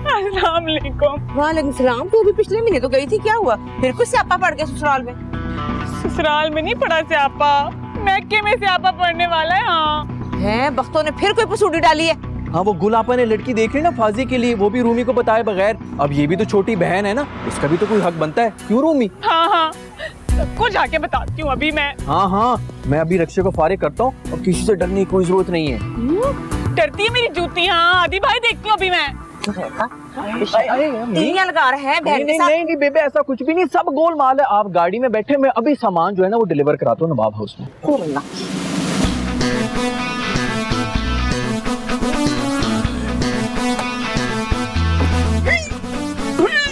अस्सलाम वालेकुम। वालेकुम सलाम। तू अभी पिछले महीने तो गई थी, क्या हुआ? फिर कुछ स्यापा पड़ गया ससुराल में? ससुराल में नहीं पड़ा स्यापा, मैके में स्यापा पड़ने वाला है। हाँ है, बख्तों ने फिर कोई पसूड़ी डाली है। हाँ, वो गुल आपा ने लड़की देख ली ना फाजी के लिए, वो भी रूमी को बताए बगैर। अब ये भी तो छोटी बहन है ना, उसका भी तो कोई हक बनता है, क्यों रूमी? हाँ, सबको जाके बताती हूँ अभी मैं। हाँ, मैं अभी रक्षे को फारिग करता हूँ और किसी से डरने की कोई जरूरत नहीं है। डरती है मेरी जूती। हाँ आदि भाई, देखती हूँ अभी मैं। तीलियां लगा रहे हैं बहन के साथ। नहीं बेबे, ऐसा कुछ भी नहीं, सब गोलमाल है। आप गाड़ी में बैठे, मैं अभी सामान जो है ना वो डिलीवर कराता हूँ नवाब हाउस में।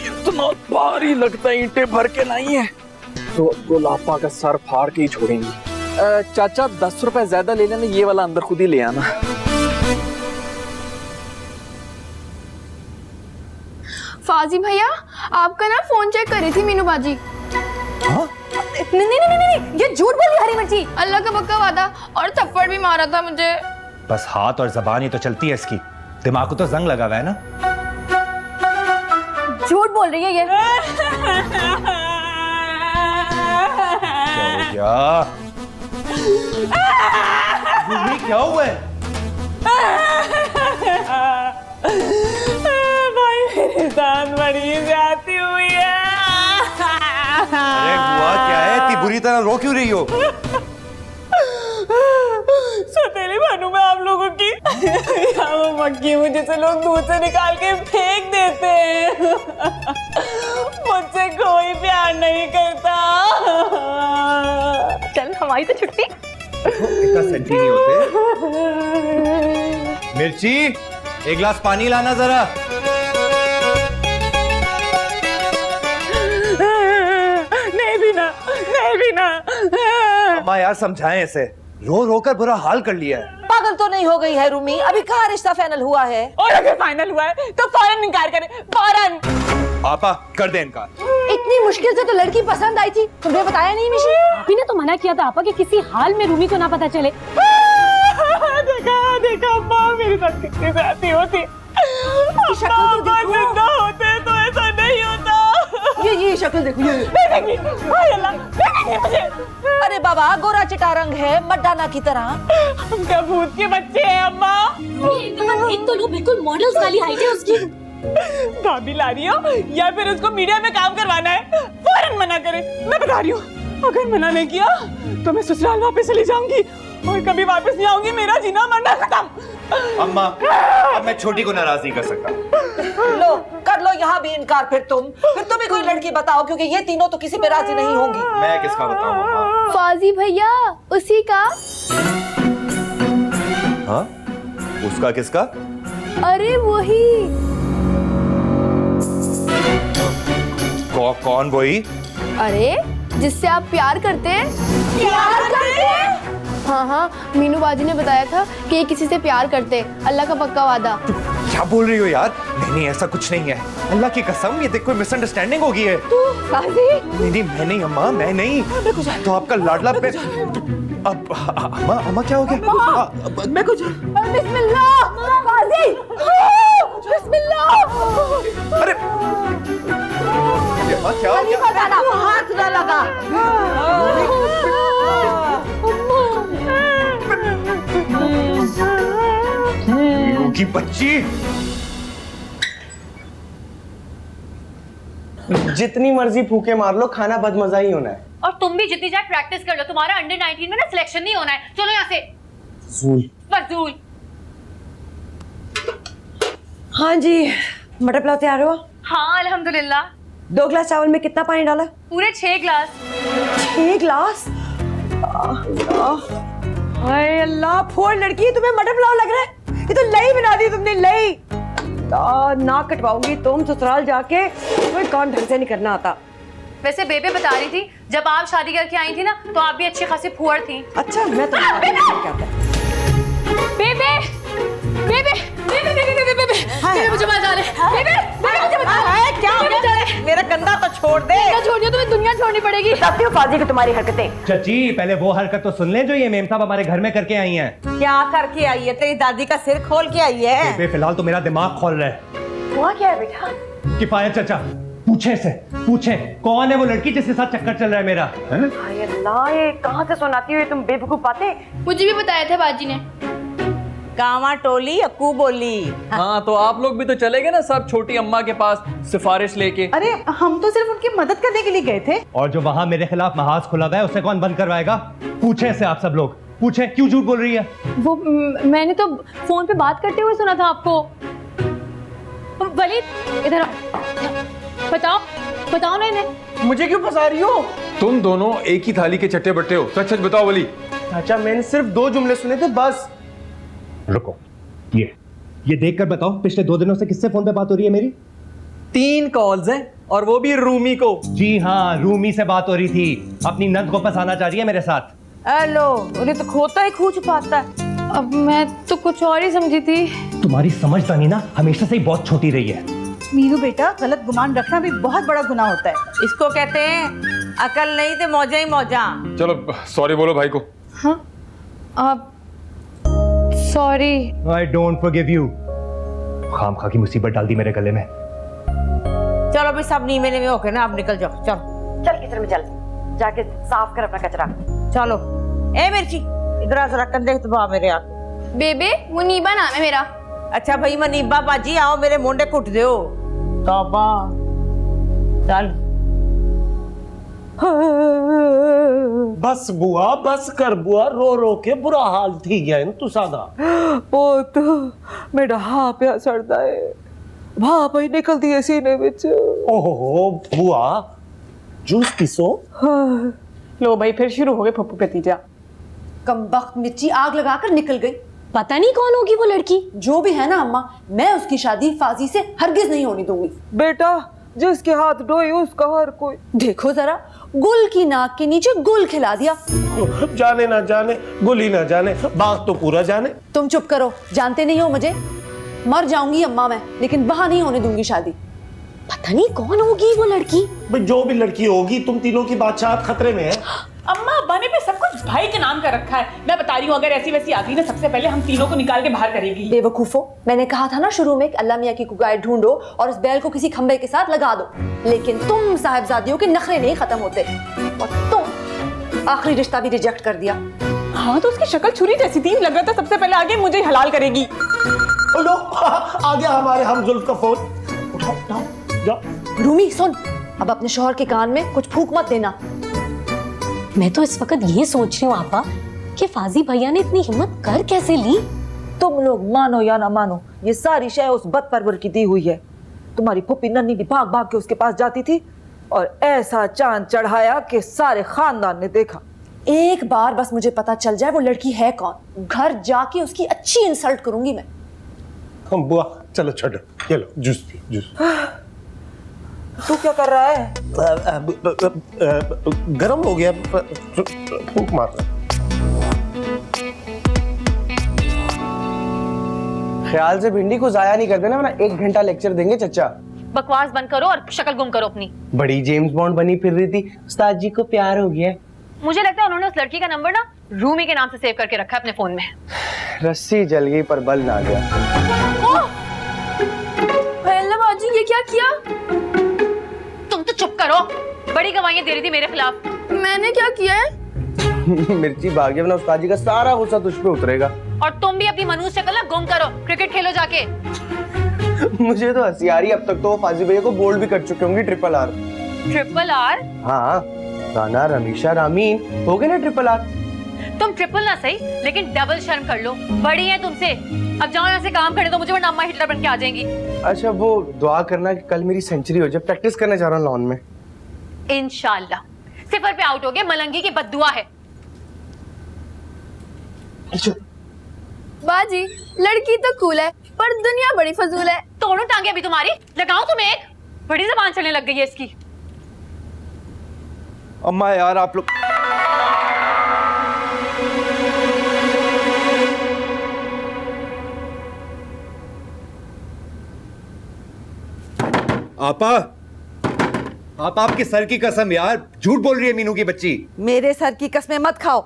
इतना भारी लगता है, ईंटें भर के नहीं है तो गुलापा का सर फाड़ के ही छोड़ेंगे। चाचा 10 रुपए ज्यादा ले लेना, ये वाला अंदर खुद ही ले आना। फाजी भैया, आपका ना फोन चेक करी थी मीनू बाजी। हाँ? नहीं, ये झूठ बोली हरी मिर्ची। अल्लाह का पक्का वादा, और थप्पड़ भी मारा था मुझे। बस हाथ और जबान ही तो चलती है इसकी, दिमाग को तो जंग लगा हुआ है ना। झूठ बोल रही है ये। क्या क्या हुआ है? भाई मेरे साथ बड़ी जाती हुई है। अरे हुआ क्या है? इतनी बुरी तरह रो क्यों रही हो? सौतेली बनूं मैं आप लोगों की? यहाँ वो मक्खी मुझे से लोग दूध से निकाल के फेंक देते हैं। मुझसे कोई प्यार नहीं करता। चल हमारी तो छुट्टी। इतना सेंटी नहीं होते। मिर्ची, एक गिलास पानी लाना जरा। नहीं भी ना। अम्मा यार समझाएं इसे, रो रो कर बुरा हाल कर लिया है। पागल तो नहीं हो गई है रूमी? अभी कहाँ रिश्ता फाइनल हुआ है? और अगर फाइनल हुआ है तो फौरन इनकार करें, फौरन। आपा कर दे इनकार। इतनी मुश्किल से तो लड़की पसंद आई थी, तुमने बताया नहीं मिशी? अभी ने तो मना किया था आपा कि किसी हाल में रूमी को ना पता चले। देखा अम्मा मेरे साथ कितनी ज्यादती होती। अम्मा जिंदा होते तो ऐसा नहीं होता। ये शक्ल देखो, ये। हाय अल्लाह, देखेंगे मुझे। अरे बाबा, गोरा चिटा रंग है, मर्दाना की तरह। हम क्या भूत के बच्चे हैं अम्मा? एक तो लो, बिल्कुल मॉडल्स वाली हाइट है उसकी। भाभी ला रही हो या फिर उसको मीडिया में काम करवाना है? फौरन मना करे। मैं बता रही हूँ, अगर मना नहीं किया तो मैं ससुराल वापस चली जाऊंगी और कभी वापस नहीं आऊंगी। मेरा जीना मरना खत्म। अम्मा, अब मैं छोटी को नाराज नहीं कर सकता। लो कर लो यहाँ भी इनकार। फिर तुम ही कोई लड़की बताओ, क्योंकि ये तीनों तो किसी पे राजी नहीं होंगी। मैं किसका बताऊं अम्मा? फाजी भैया, उसी का। हाँ? उसका किसका? अरे वही। कौन वही? अरे जिससे आप प्यार करते हैं। प्यार करते हैं? हाँ, मीनू बाजी ने बताया था कि ये किसी से प्यार करते हैं, अल्लाह का पक्का वादा। क्या बोल रही हो यार? नहीं ऐसा कुछ नहीं है, अल्लाह की कसम, ये देख कोई मिसअंडरस्टैंडिंग होगी है। नहीं मैं नहीं अम्मा, मैं नहीं। तो आपका लाडला पे अब अम्मा क्या हो गया? मैं कुछ बिस्मिल्लाह बाजी, बिस्मिल्लाह। अरे अम्मा क्या हो गया? हाथ ना लगा। की बच्ची। जितनी मर्जी फूके मार लो, खाना बदमजा ही होना है। और तुम भी जितनी जाए प्रैक्टिस कर लो, तुम्हारा अंडर 19 में ना सिलेक्शन नहीं होना है। चलो यहाँ से। फजूल। हाँ जी, मटर पुलाव तैयार हुआ? हाँ अल्हम्दुलिल्लाह। 2 गिलास चावल में कितना पानी डाला? पूरे 6 गिलास। 6 गिलास? हाय अल्लाह, फोड़ लड़की, तुम्हें मटर पुलाव लग रहा है? ये तो लई बना दी तुमने, लई। ना कटवाऊंगी तुम ससुराल जाके, कोई काम ढंग से नहीं करना आता। वैसे बेबे बता रही थी जब आप शादी करके आई थी ना तो आप भी अच्छी खासी फुहड़ थी। अच्छा, मैं तो बेबे बेबे बेबे बेबे बेबे बेबे मुझे बचा ले। बेबे बेबे मुझे बचा ले। क्या हो गया? मेरा कंधा तो छोड़ दे। छोड़िए, तुम्हें दुनिया छोड़नी पड़ेगी। बताती हूँ फाजी को तुम्हारी हरकतें। चाची पहले वो हरकत तो सुन ले जो ये मेम साहब हमारे घर में करके आई हैं। क्या करके आई है? तेरी दादी का सिर खोल के आई है। बेबे फिलहाल तो मेरा दिमाग खोल रहा है। हुआ क्या है बेटा? किफायत चाचा, पूछे से पूछे कौन है वो लड़की जिसके साथ चक्कर चल रहा है मेरा? हाय अल्लाह, ये कहाँ से सुनाती हो तुम बेवकूफ बातें? मुझे भी बताया था बाजी ने। कावा टोली अक्कू बोली। हाँ तो आप लोग भी तो चले गए ना सब छोटी अम्मा के पास सिफारिश लेके। अरे हम तो सिर्फ उनकी मदद करने के लिए गए थे। और जो वहां मेरे खिलाफ महाज खुला हुआ है उसे कौन बंद करवाएगा? पूछे से आप सब लोग, पूछे क्यों झूठ बोल रही है? वो मैंने तो फोन पे बात करते हुए सुना था आपको। वलीद इधर आओ, बताओ ना इन्हें। मुझे क्यों फंसा रही हो? तुम दोनों एक ही थाली के चट्टे बट्टे हो। सच सच बताओ वली। चाचा मैंने सिर्फ 2 जुमले सुने थे बस। रुको, ये देखकर बताओ पिछले 2 दिनों से किससे फोन पे बात हो रही है मेरी? 3 कॉल्स हैं और वो भी रूमी को। जी हाँ, रूमी से बात हो रही थी। अपनी नंद को फंसाना चाह रही है मेरे साथ। हेलो, उन्हें तो खोता ही खू छुपाता है। अब मैं तो कुछ और ही समझी थी। तुम्हारी समझदारी ना हमेशा से ही बहुत छोटी रही है। मीनू बेटा, गलत गुमान रखना भी बहुत बड़ा गुनाह होता है। इसको कहते हैं अकल नहीं तो मौजा ही मौजा। चलो सॉरी बोलो भाई को। हाँ आप sorry. I don't forgive you. खामखा की मुसीबत डाल दी मेरे गले में। चलो अभी सब नीमे में होके ना, आप निकल जाओ। चलो चल किचन में चल, जाके साफ कर अपना कचरा। चलो। ए मिर्ची, इधर आ जरा, कर देख तो मेरे आके। बेबे मुनीबा नाम है मेरा। अच्छा भाई मनीबा बाजी, आओ मेरे मोंडे कुट दो। तौबा। चल। बस बुआ, बस कर बुआ, रो रो के बुरा हाल थी गया तू सादा। पुत मेरा हाँ पिया सड़दा है, भाप ही निकलती है सीने विच। ओहो बुआ, जूस पीसो। लो भाई, फिर शुरू हो गए फप्पू भतीजा। कमबख्त मिर्ची आग लगाकर निकल गई। पता नहीं कौन होगी वो लड़की। जो भी है ना अम्मा, मैं उसकी शादी फाजी से हरगिज नहीं होने दूंगी। बेटा, जिसके हाथ डोई उसका हर कोई। देखो जरा, गुल की नाक के नीचे गुल खिला दिया। जाने ना जाने, गुल ही ना जाने, बाग तो पूरा जाने। तुम चुप करो, जानते नहीं हो मुझे। मर जाऊंगी अम्मा मैं, लेकिन वहां नहीं होने दूंगी शादी। पता नहीं कौन होगी वो लड़की। भाई जो भी लड़की होगी, तुम तीनों की बादशाहत खतरे में है। अम्मा अब्बा ने भी सब कुछ भाई के नाम का रखा है। मैं बता रही हूँ, अगर ऐसी वैसी आती ना, सबसे पहले हम तीनों को निकाल के बाहर करेगी। बेवकूफो, मैंने कहा था ना शुरू में कि अल्लाह मियाँ की कुगाई ढूंढो और इस बैल को किसी खंबे के साथ लगा दो, लेकिन तुम साहिबजादियों के नखरे नहीं खत्म होते और तुम आखिरी रिश्ता भी रिजेक्ट कर दिया। हाँ तो उसकी शक्ल छुरी जैसी थी, लग रहा था सबसे पहले आगे मुझे ही हलाल करेगी। लो, आ गया हमारे हम जुल्फ का फोन। उठाओ, जाओ। रूमी सुन, अब अपने शौहर के कान में कुछ फूंक मत देना। मैं तो इस वक्त ये सोच रही हूँ आपा कि फाजी भैया ने इतनी हिम्मत कर कैसे ली। तुम लोग मानो या ना मानो, ये सारी शय उस बदपरवर की दी हुई है। तुम्हारी फुप्पी नन्ही भी भाग भाग के उसके पास जाती थी और ऐसा चांद चढ़ाया कि सारे खानदान ने देखा। एक बार बस मुझे पता चल जाए वो लड़की है कौन, घर जाके उसकी अच्छी इंसल्ट करूंगी मैं। हम बुआ चलो छोड़ो, ये लो जूस पी, जूस। तू क्या कर रहा है? गरम हो गया, फूंक मार रहा। ख्याल से भिंडी को जाया नहीं कर देना, वरना 1 घंटा लेक्चर देंगे चचा। बकवास बंद करो और शक्ल गुम करो अपनी। बड़ी जेम्स बॉन्ड बनी फिर रही थी, उस्ताद जी को प्यार हो गया। मुझे लगता है उन्होंने उस लड़की का नंबर ना रूमी के नाम से सेव करके रखा है अपने फोन में। रस्सी जल गई पर बल ना गया। अल्लाह बाजी, ये क्या किया? तुम तो चुप करो, बड़ी गवाहियां दे रही थी मेरे खिलाफ। मैंने क्या किया है? मिर्ची भाग गया, वरना उस्ताद जी का सारा गुस्सा तुझ पे उतरेगा। और तुम भी अपनी मनूस शक्ल ना गुम करो, क्रिकेट खेलो जाके। मुझे तो हंसी आ रही, अब तक तो फाजी भैया को बोल्ड भी कर चुके होंगे ट्रिपल आर। Triple R? हाँ, राना रमीशा रामीन हो गए ना ट्रिपल आर। तुम ट्रिपल ना सही, लेकिन डबल शर्म कर लो, बड़ी है तुमसे। अब जाओ यहाँ से काम करने दो मुझे, वरना अम्मा हिटलर बन के आ जाएंगी। अच्छा वो दुआ करना कि कल मेरी सेंचुरी हो जाए, प्रैक्टिस करने जा रहा हूँ लॉन में। इंशाल्लाह। 0 पे आउट हो गए, मलंगी की बद्दुआ है। बाजी, लड़की तो कूल है पर दुनिया बड़ी फजूल है। तोड़ो टांगे अभी तुम्हारी, लगाऊं तुम्हें एक? बड़ी जबान चलने लग गई है इसकी। अम्मा यार आप लोग आपके सर की कसम यार, झूठ बोल रही है मीनू की बच्ची। मेरे सर की कसमें मत खाओ,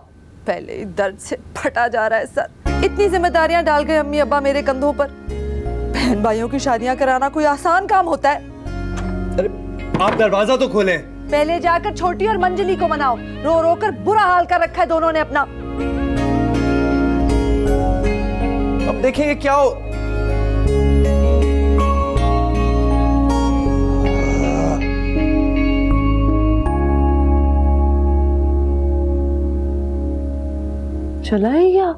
पहले ही दर्द से फटा जा रहा है सर। इतनी जिम्मेदारियां डाल गए अम्मी अब्बा मेरे कंधों पर। बहन भाइयों की शादियां कराना कोई आसान काम होता है? अरे आप दरवाजा तो खोलें। पहले जाकर छोटी और मंजली को मनाओ, रो रो कर बुरा हाल कर रखा है दोनों ने अपना। अब देखेंगे क्या हो। चला है क्या?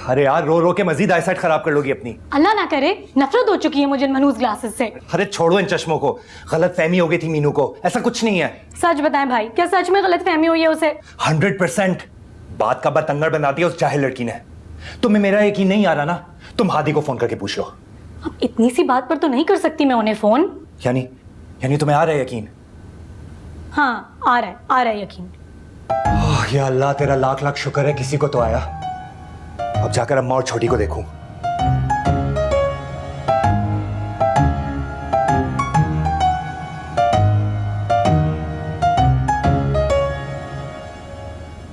अरे यार रो रो के मजीद आईसाइट खराब कर लोगी अपनी। अल्लाह ना करे, नफरत हो चुकी है मुझे इन मनहूस ग्लासेस से। अरे छोड़ो इन चश्मों को, गलत फहमी हो गई थी मीनू को, ऐसा कुछ नहीं है। सच बताएं भाई, क्या सच में गलत फहमी हुई है उसे? 100% बात का बतंगड़ बना दिया उस जाहिल लड़की ने। तुम्हें मेरा यकीन नहीं आ रहा ना, तुम हादी को फोन करके पूछ लो। अब इतनी सी बात पर तो नहीं कर सकती मैं उन्हें फोन। यानी तुम्हें आ रहा है यकीन? हाँ आ रहा है यकीन। या अल्लाह तेरा लाख लाख शुक्र है किसी को तो आया। अब जाकर अम्मा और छोटी को देखूं।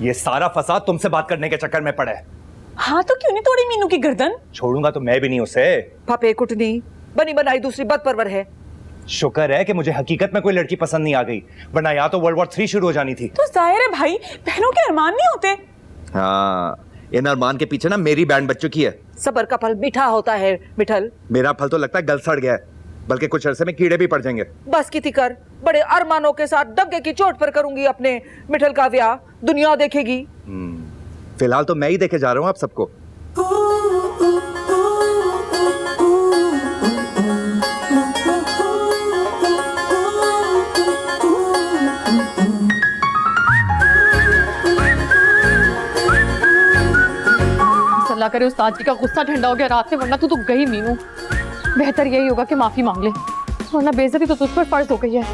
ये सारा फसाद तुमसे बात करने के चक्कर में पड़ा है। हाँ तो क्यों नहीं तोड़ी मीनू की गर्दन? छोड़ूंगा तो मैं भी नहीं उसे। पापे कुटनी बनी बनाई दूसरी बदपरवर है। शुक्र है कि मुझे हकीकत में कोई लड़की पसंद नहीं आ गई, वरना या तो वर्ल्ड वॉर 3 शुरू हो जानी थी। तो जाहिर है भाई, बहनों के अरमान नहीं होते। हाँ, इन अरमान के पीछे ना मेरी बैंड बच चुकी है। सबर का फल मीठा होता है मिठल। मेरा फल तो लगता है गल सड़ गया है, बल्कि कुछ अरसे में कीड़े भी पड़ जाएंगे। बस की कर, बड़े अरमानों के साथ डंके की चोट पर करूंगी अपने मिठल का ब्याह, दुनिया देखेगी। फिलहाल तो मैं ही देखे जा रहा हूँ आप सबको। अल्लाह करे उस्ताद जी का गुस्सा ठंडा हो गया रात से, वरना तू तो गई मीनू। बेहतर यही होगा कि माफी मांग ले, वरना बेइज्जती तो तुझ पर फर्ज हो गई है।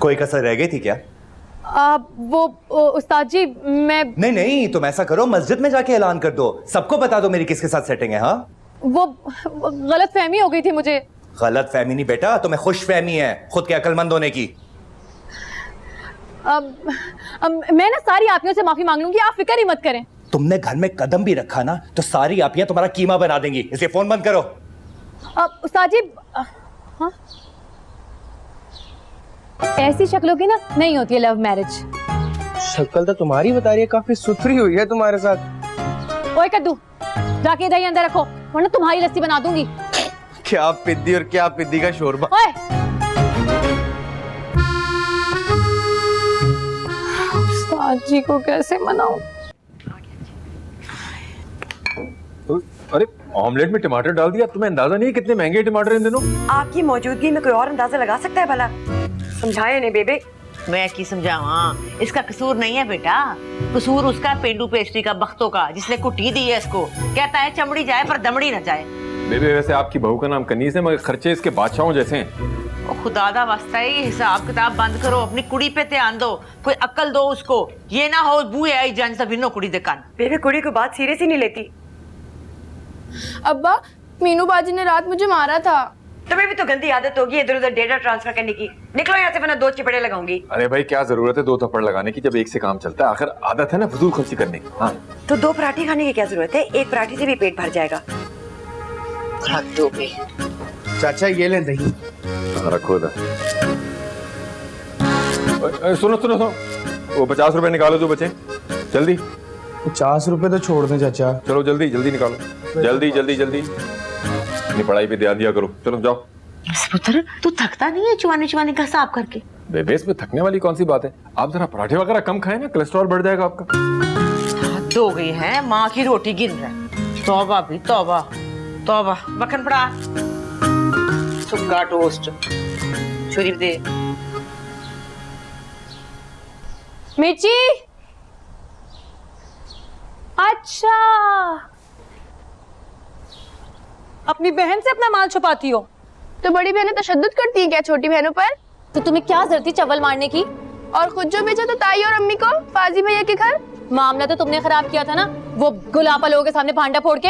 कोई कसर रह गई थी क्या? वो उस्ताद जी मैं नहीं, तुम ऐसा करो, मस्जिद में जाके ऐलान कर दो, सबको बता दो मेरी किसके साथ सेटिंग है। हाँ वो गलत फहमी हो गई थी मुझे। गलत फहमी नहीं बेटा, तुम्हें खुश फहमी है खुद के अक्लमंद होने की। मैं ना सारी आपियों से माफी मांग लूंगी, आप फिक्र ही मत करें। तुमने घर में कदम भी रखा ना तो सारी आपियां तुम्हारा कीमा बना देंगी, इसलिए फोन बंद करो। उस्ताद जी हाँ? ऐसी शक्लों की ना नहीं होती है लव मैरिज। शक्ल तो तुम्हारी बता रही है, काफी सुथरी हुई है तुम्हारे साथ। ओए कद्दू, जाके दही अंदर रखो, वरना तुम्हारी लस्सी बना दूंगी। क्या पिद्दी और क्या पिद्दी का शोरबा। ओए उस्ताद जी को कैसे मनाऊं? अरे ऑमलेट में टमाटर डाल दिया, तुम्हें अंदाजा नहीं है कितने महंगे टमाटर इन दिनों। आपकी मौजूदगी में कोई और अंदाजा लगा सकता है भला? समझाए ने बेबे। मैं की समझावा, इसका कसूर नहीं है बेटा, कसूर उसका पेंडू पेस्ट्री का, बख्तों का, जिसने कुटी दी है इसको। कहता है चमड़ी जाए पर दमड़ी ना जाए। बेबे वैसे आपकी बहू का नाम कनीज है, मगर खर्चे इसके बादशाहों जैसे हैं। खुदा दा वास्ता है, ये हिसाब किताब बंद करो, अपनी कुड़ी पे ध्यान दो, कोई अक्ल दो उसको। ये ना हो बूए आई जान सब इनो कुड़ी दे कान। बेबे कुड़ी को बात सीरियस ही नहीं लेती। अब्बा, मीनू बाजी ने रात मुझे मारा था। तुम्हें भी तो गंदी आदत होगी इधर उधर डेटा ट्रांसफर करने की। निकलो यहाँ से, वरना 2 चिपड़े लगाऊंगी। अरे भाई क्या जरूरत है 2 थप्पड़ लगाने की, जब एक से काम चलता है। आखिर आदत है ना फजूल खर्ची करने की। हाँ तो 2 पराठे खाने की क्या जरूरत है, 1 पराठे से भी पेट भर जाएगा। चाचा ये ले दही। रखो इधर। सुनो वो 50 रुपए निकालो जो बचे, जल्दी। 50 रुपए तो छोड़ दें चाचा। चलो जल्दी निकालो, जल्दी। अपनी पढ़ाई पे ध्यान दिया करो, चलो जाओ। पुत्र तू थकता नहीं है चुवाने का हिसाब करके? बेबे इसमें थकने वाली कौन सी बात है, आप जरा पराठे वगैरह कम खाएं ना, कोलेस्ट्रॉल बढ़ जाएगा आपका। हद हो गई है, माँ की रोटी गिन रहा है। तौबा भी तौबा। मक्खन पड़ा, सुक्का टोस्ट, छुरी दे। मिर्ची, अच्छा अपनी बहन से अपना माल छुपाती हो? तो बड़ी बहनें तशद्दुद करती हैं क्या छोटी बहनों पर? तो तुम्हें क्या जरूरत थी चवल मारने की? और खुद जो भेजा था ताई और अम्मी को फाजी भैया के घर। मामला तो तुमने खराब किया था ना, वो गुलापा लोगों के सामने भांडा फोड़ के।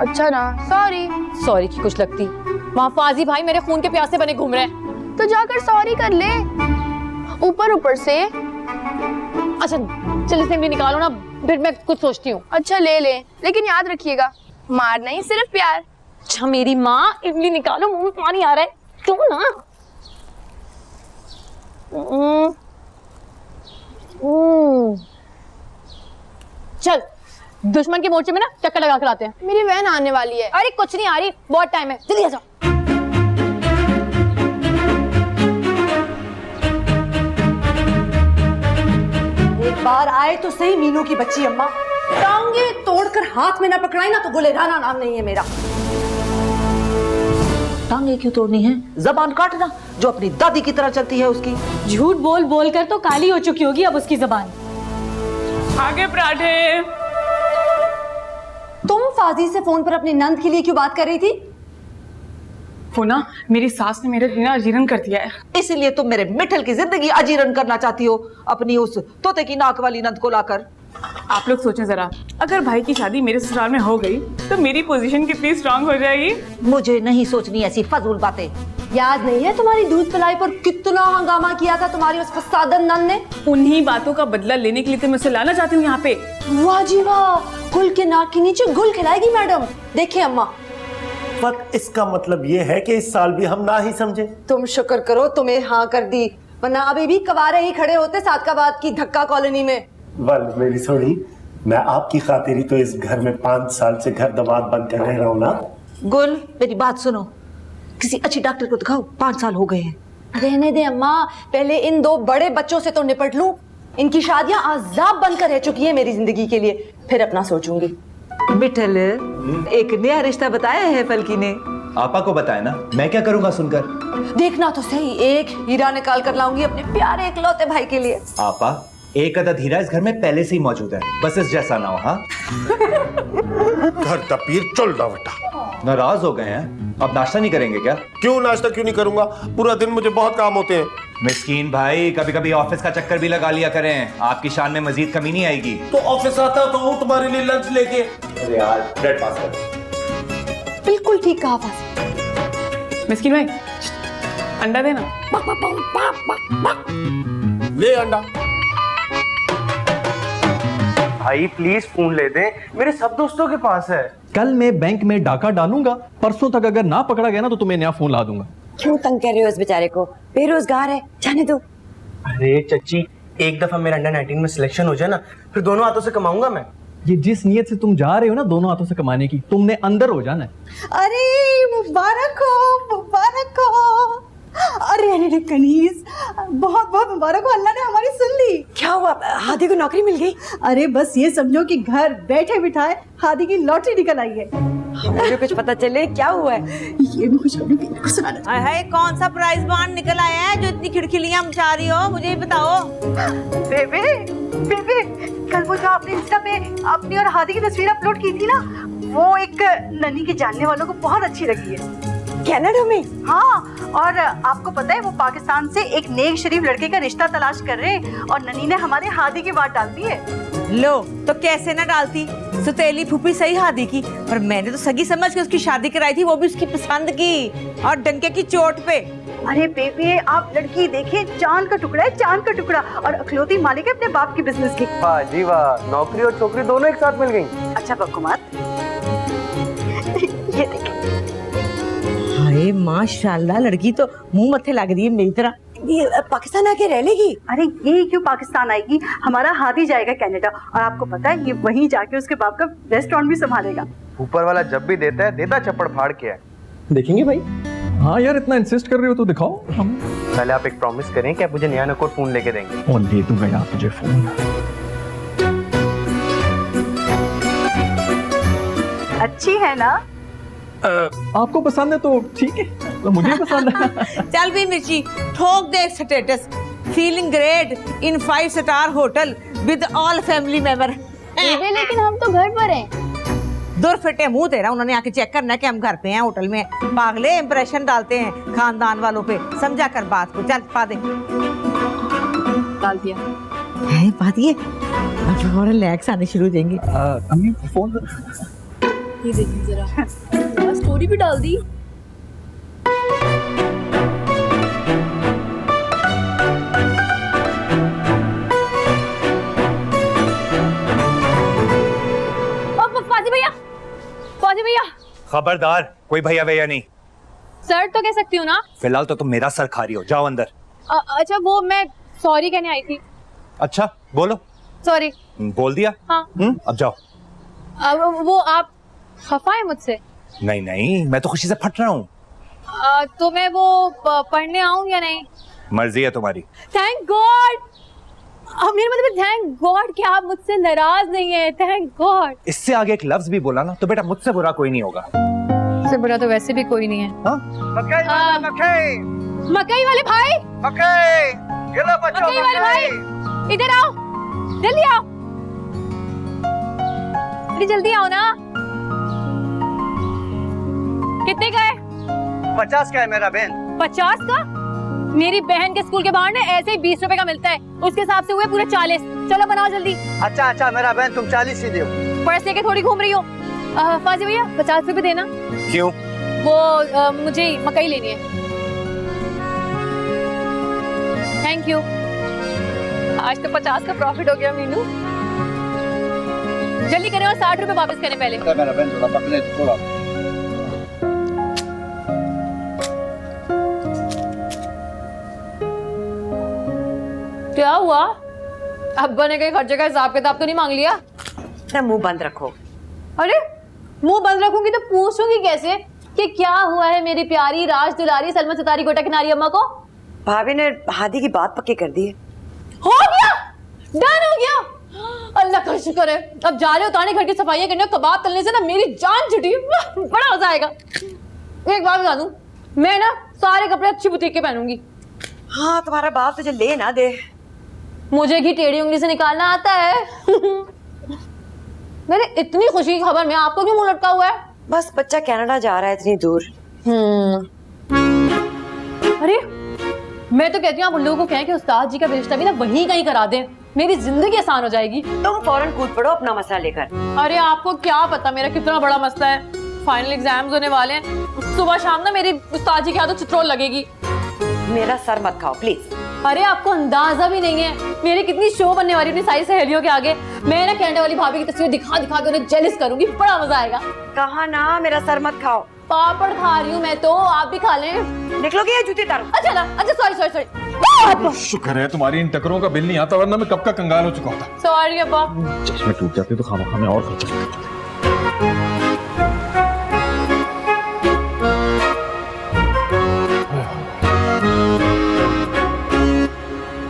अच्छा ना, सॉरी। सॉरी की कुछ लगती, वहाँ फाजी भाई मेरे खून के प्यासे बने घूम रहे हैं। तो जाकर सॉरी कर ले, ऊपर ऊपर से। अच्छा चल इसे भी निकालो ना, फिर मैं कुछ सोचती हूँ। अच्छा ले ले, लेकिन याद रखिएगा मार नहीं, सिर्फ प्यार। अच्छा मेरी माँ, इमली निकालो, मुंह में पानी आ रहा है, क्यों ना। चल दुश्मन के मोर्चे में ना चक्कर लगा कर आते हैं। मेरी वैन आने वाली है। अरे कुछ नहीं आ रही, बहुत टाइम है, जल्दी आ जाओ। एक बार आए तो सही मीनू की बच्ची अम्मा, टांगे तोड़कर हाथ में ना पकड़ाई ना तो गुलेराना नाम नहीं है मेरा। टांगे क्यों तोड़नी है, जबान काटना जो अपनी दादी की तरह चलती है उसकी। झूठ बोल बोल कर तो काली हो चुकी होगी अब उसकी जबान। आगे पराठे। तुम फाजी से फोन पर अपनी नंद के लिए क्यों बात कर रही थी? वो ना मेरी सास ने मेरा जीना अजीर्ण कर दिया है। इसलिए तुम मेरे मिठल की जिंदगी अजीर्ण करना चाहती हो अपनी उस तोते की नाक वाली नंद को लाकर। आप लोग सोचें जरा, अगर भाई की शादी मेरे ससुराल में हो गई तो मेरी पोजीशन कितनी स्ट्रांग हो जाएगी। मुझे नहीं सोचनी ऐसी फजूल बातें। याद नहीं है तुम्हारी दूध पिलाई पर कितना हंगामा किया था तुम्हारी उस फसादन नंद ने? उन्हीं बातों का बदला लेने के लिए तो मैं उसे लाना चाहती हूँ यहाँ पे। वाह जी वाह, गुल के नाक के नीचे गुल खिलाएगी मैडम। देखिए अम्मा, पर इसका मतलब ये है कि इस साल भी हम ना ही समझे। तुम शुक्र करो तुम्हें हाँ कर दी, वरना अभी भी कवारे ही खड़े होते सादकाबाद की धक्का कॉलोनी में। वाल मेरी सोनी, मैं आपकी खातिर ही तो इस घर में 5 साल से घर दमाद बन कर रह रहा हूँ ना। गुल मेरी बात सुनो, किसी अच्छी डॉक्टर को दिखाओ, 5 साल हो गए हैं। रहने दे अम्मा, पहले इन 2 बड़े बच्चों से तो निपट लूं। इनकी शादियां आजाब बनकर रह चुकी है मेरी जिंदगी के लिए, फिर अपना सोचूंगी। मिठल, एक नया रिश्ता बताया है फलकी ने। आपा को बताया ना, मैं क्या करूंगा सुनकर। देखना तो सही, एक हीरा निकाल कर लाऊंगी अपने प्यारे इकलौते भाई के लिए। आपा, एक अदद हीरा इस घर में पहले से ही मौजूद है, बस इस जैसा ना हो। हाँ घर तपीर चल रहा बेटा। नाराज हो गए हैं, अब नाश्ता नहीं करेंगे क्या? क्यों नाश्ता क्यों नहीं करूंगा, पूरा दिन मुझे बहुत काम होते हैं। मिस्कीन भाई, कभी कभी ऑफिस का चक्कर भी लगा लिया करें, आपकी शान में मजीद कमी नहीं आएगी। तो ऑफिस आता तो हूँ तुम्हारे लिए लंच लेके। अरे यार, ब्रेड पास कर। बिल्कुल ठीक कहा फाजी। मिस्किन भाई, अंडा देना। ले अंडा। भाई प्लीज फोन ले दे, मेरे सब दोस्तों के पास है। कल मैं बैंक में डाका डालूंगा, परसों तक अगर ना पकड़ा गया ना तो तुम्हें नया फोन ला दूंगा। क्यों तंग कर रहे हो इस बेचारे को, बेरोजगार है, जाने दो। अरे चच्ची, एक दफा मेरा अंडर 19 में सिलेक्शन हो जाए ना, फिर दोनों हाथों से कमाऊंगा मैं। ये जिस नियत से तुम जा रहे हो ना दोनों हाथों से कमाने की, तुमने अंदर हो जाना है। अरे मुबारक हो, मुबारक हो। अरे अरे कनीज, बहुत बहुत मुबारक हो, अल्लाह ने हमारी सुन ली। क्या हुआ, हादी को नौकरी मिल गई? अरे बस ये समझो कि घर बैठे बिठाए हादी की लॉटरी निकल आई है। मुझे कुछ पता चले क्या हुआ है। ये भी खुशखबरी सुनाना। है कौन सा प्राइस बॉन्ड निकल आया है जो इतनी खिड़खिलियां मचा रही हो, मुझे बताओ। बेबे बेबे, कल वो जो आपने इंस्टा पे अपनी और हादी की तस्वीर अपलोड की थी ना, वो एक ननी के जानने वालों को बहुत अच्छी लगी है। कनाडा में? हाँ, और आपको पता है वो पाकिस्तान से एक नेक शरीफ लड़के का रिश्ता तलाश कर रहे हैं और ननी ने हमारे हादी की बात डाल दी है। लो तो कैसे ना डालती, सुतेली फूफी सही हादी की, पर मैंने तो सगी समझ के उसकी शादी कराई थी, वो भी उसकी पसंद की और डंके की चोट पे। अरे बेबे, आप लड़की देखिए, चांद का टुकड़ा है, चांद का टुकड़ा, और अखलौती मालिक है अपने बाप की बिजनेस की। वाह जी वाह, नौकरी और छोकरी दोनों एक साथ मिल गई। अच्छा बक्को मत। ये देखिए। अरे माशाल्लाह, लड़की तो मुंह मत्थे लग रही है मेरी तरह। ये पाकिस्तान आके रह लेगी? अरे ये क्यों पाकिस्तान आएगी, हमारा हादी जाएगा कनाडा, और आपको पता है ये वहीं जाके उसके बाप का रेस्टोरेंट भी संभालेगा। ऊपर वाला जब भी देता है, देता चप्पड़ फाड़ के है। देखेंगे भाई? हाँ यार, इतना इंसिस्ट कर रहे हो तो दिखाओ हम। पहले आप एक प्रॉमिस करें कि आप मुझे नया नकोर फोन लेके देंगे। और ले दूंगा यार तुझे फोन। अच्छी है ना? आपको पसंद है तो ठीक है, तो मुझे पसंद है। चल भी मिर्ची, ठोक दे status, feeling great in 5 star hotel with all family member. लेकिन हम तो घर पर हैं। दूर फिटे मुंह तेरा, उन्होंने आके चेक करना है कि हम घर पे हैं होटल में। पागले इंप्रेशन डालते हैं खानदान वालों पे, समझा कर बात को। चल पा दे। डाल दिया है पा दिए। अब और रिलैक्स आने शुरू हो जाएंगे। अम्मी फोन ये देखिए जरा, स्टोरी भी डाल दी। फौजी भैया, खबरदार, कोई भैया भैया नहीं। सर तो कह सकती हूँ ना? फिलहाल तो तुम मेरा सर खा रही हो, जाओ अंदर। अच्छा वो मैं सॉरी कहने आई थी। अच्छा बोलो। सॉरी। बोल दिया? हाँ। अब जाओ। वो आप खफा है मुझसे? नहीं नहीं, मैं तो खुशी से फट रहा हूँ। तो मैं वो पढ़ने आऊँ या नहीं? मर्जी है तुम्हारी। Thank God. मेरा मतलब थैंक गॉड कि आप मुझसे नाराज नहीं है। Thank God. इससे आगे एक लफ्ज भी बोला ना तो बेटा मुझसे बुरा कोई नहीं होगा। इससे बुरा तो वैसे भी कोई नहीं है। मकई वाले भाई, मकई वाले भाई, इधर आओ, जल्दी आओ, जल्दी आओ ना। कितने का है? 50 का है मेरा बहन। 50 का? मेरी बहन के स्कूल के बाहर ने ऐसे ही 20 रुपए का मिलता है, उसके हिसाब से हुए पूरे 40। चलो बनाओ जल्दी। अच्छा मेरा बहन, तुम 40 ही दो। पर्स लेके थोड़ी घूम रही हो। फाजी भैया 50 रुपए देना। क्यों? वो मुझे मकई लेनी है। Thank you. आज तो 50 का प्रॉफिट हो गया मीनू। जल्दी करें और 60 रुपए वापस करें पहले। मेरा बहन थोड़ा पकड़े थोड़ा। क्या हुआ? अब्बा ने कहीं खर्चे का हिसाब किताब तो नहीं मांग लिया? ना मुंह बंद रखो। अरे मुंह बंद रखूंगी तो पूछूंगी कैसे कि क्या हुआ है मेरी प्यारी राज दुलारी सलमा सितारी गोटा किनारी अम्मा को? भाभी ने हादी की बात पक्की कर दी है। हो गया, डन हो गया। अल्लाह का शुक्र है। अब जा रहे हो ताने घर की सफाइयां करने, कबाब तलने से ना मेरी जान छुटी। बड़ा मजा आएगा। एक बात बता दूं, मैं ना सारे कपड़े अच्छी बुटीक के पहनूंगी। हाँ तुम्हारा बाप तुझे ले ना दे। मुझे घी टेढ़ी उंगली से निकालना आता है। मैंने इतनी खुशी की खबर में आपको क्यों मुंह लटका हुआ है? बस बच्चा कनाडा जा रहा है इतनी दूर। अरे मैं तो कहती हूँ आप उन लोगों को कहें कि उस्ताद जी का रिश्ता भी ना वहीं कहीं करा दें, मेरी जिंदगी आसान हो जाएगी। तुम फौरन कूद पड़ो अपना मसला लेकर। अरे आपको क्या पता मेरा कितना बड़ा मसला है। फाइनल एग्जाम्स होने वाले हैं, सुबह शाम ना मेरी उस्ताद जी की आदत चित्रोल लगेगी। मेरा सर मत खाओ प्लीज। अरे आपको अंदाजा भी नहीं है मेरी कितनी शो बनने वाली अपनी सारी सहेलियों के आगे। मैं ना कनाडा वाली भाभी की तस्वीर दिखा दिखा के उन्हें जेलस करूंगी, बड़ा मजा आएगा। कहा ना मेरा सर मत खाओ। पापड़ खा रही हूँ मैं तो, आप भी खा लें। निकलोगे या जूते तारो? अच्छा ना, अच्छा सॉरी। शुक्र है तुम्हारी इन टकरों का बिल नहीं आता, वरना मैं कब का कंगाल हो चुका होता। सॉरी अब्बा। चश्मे टूट जाते तो खाना खाने और खर्चा करते।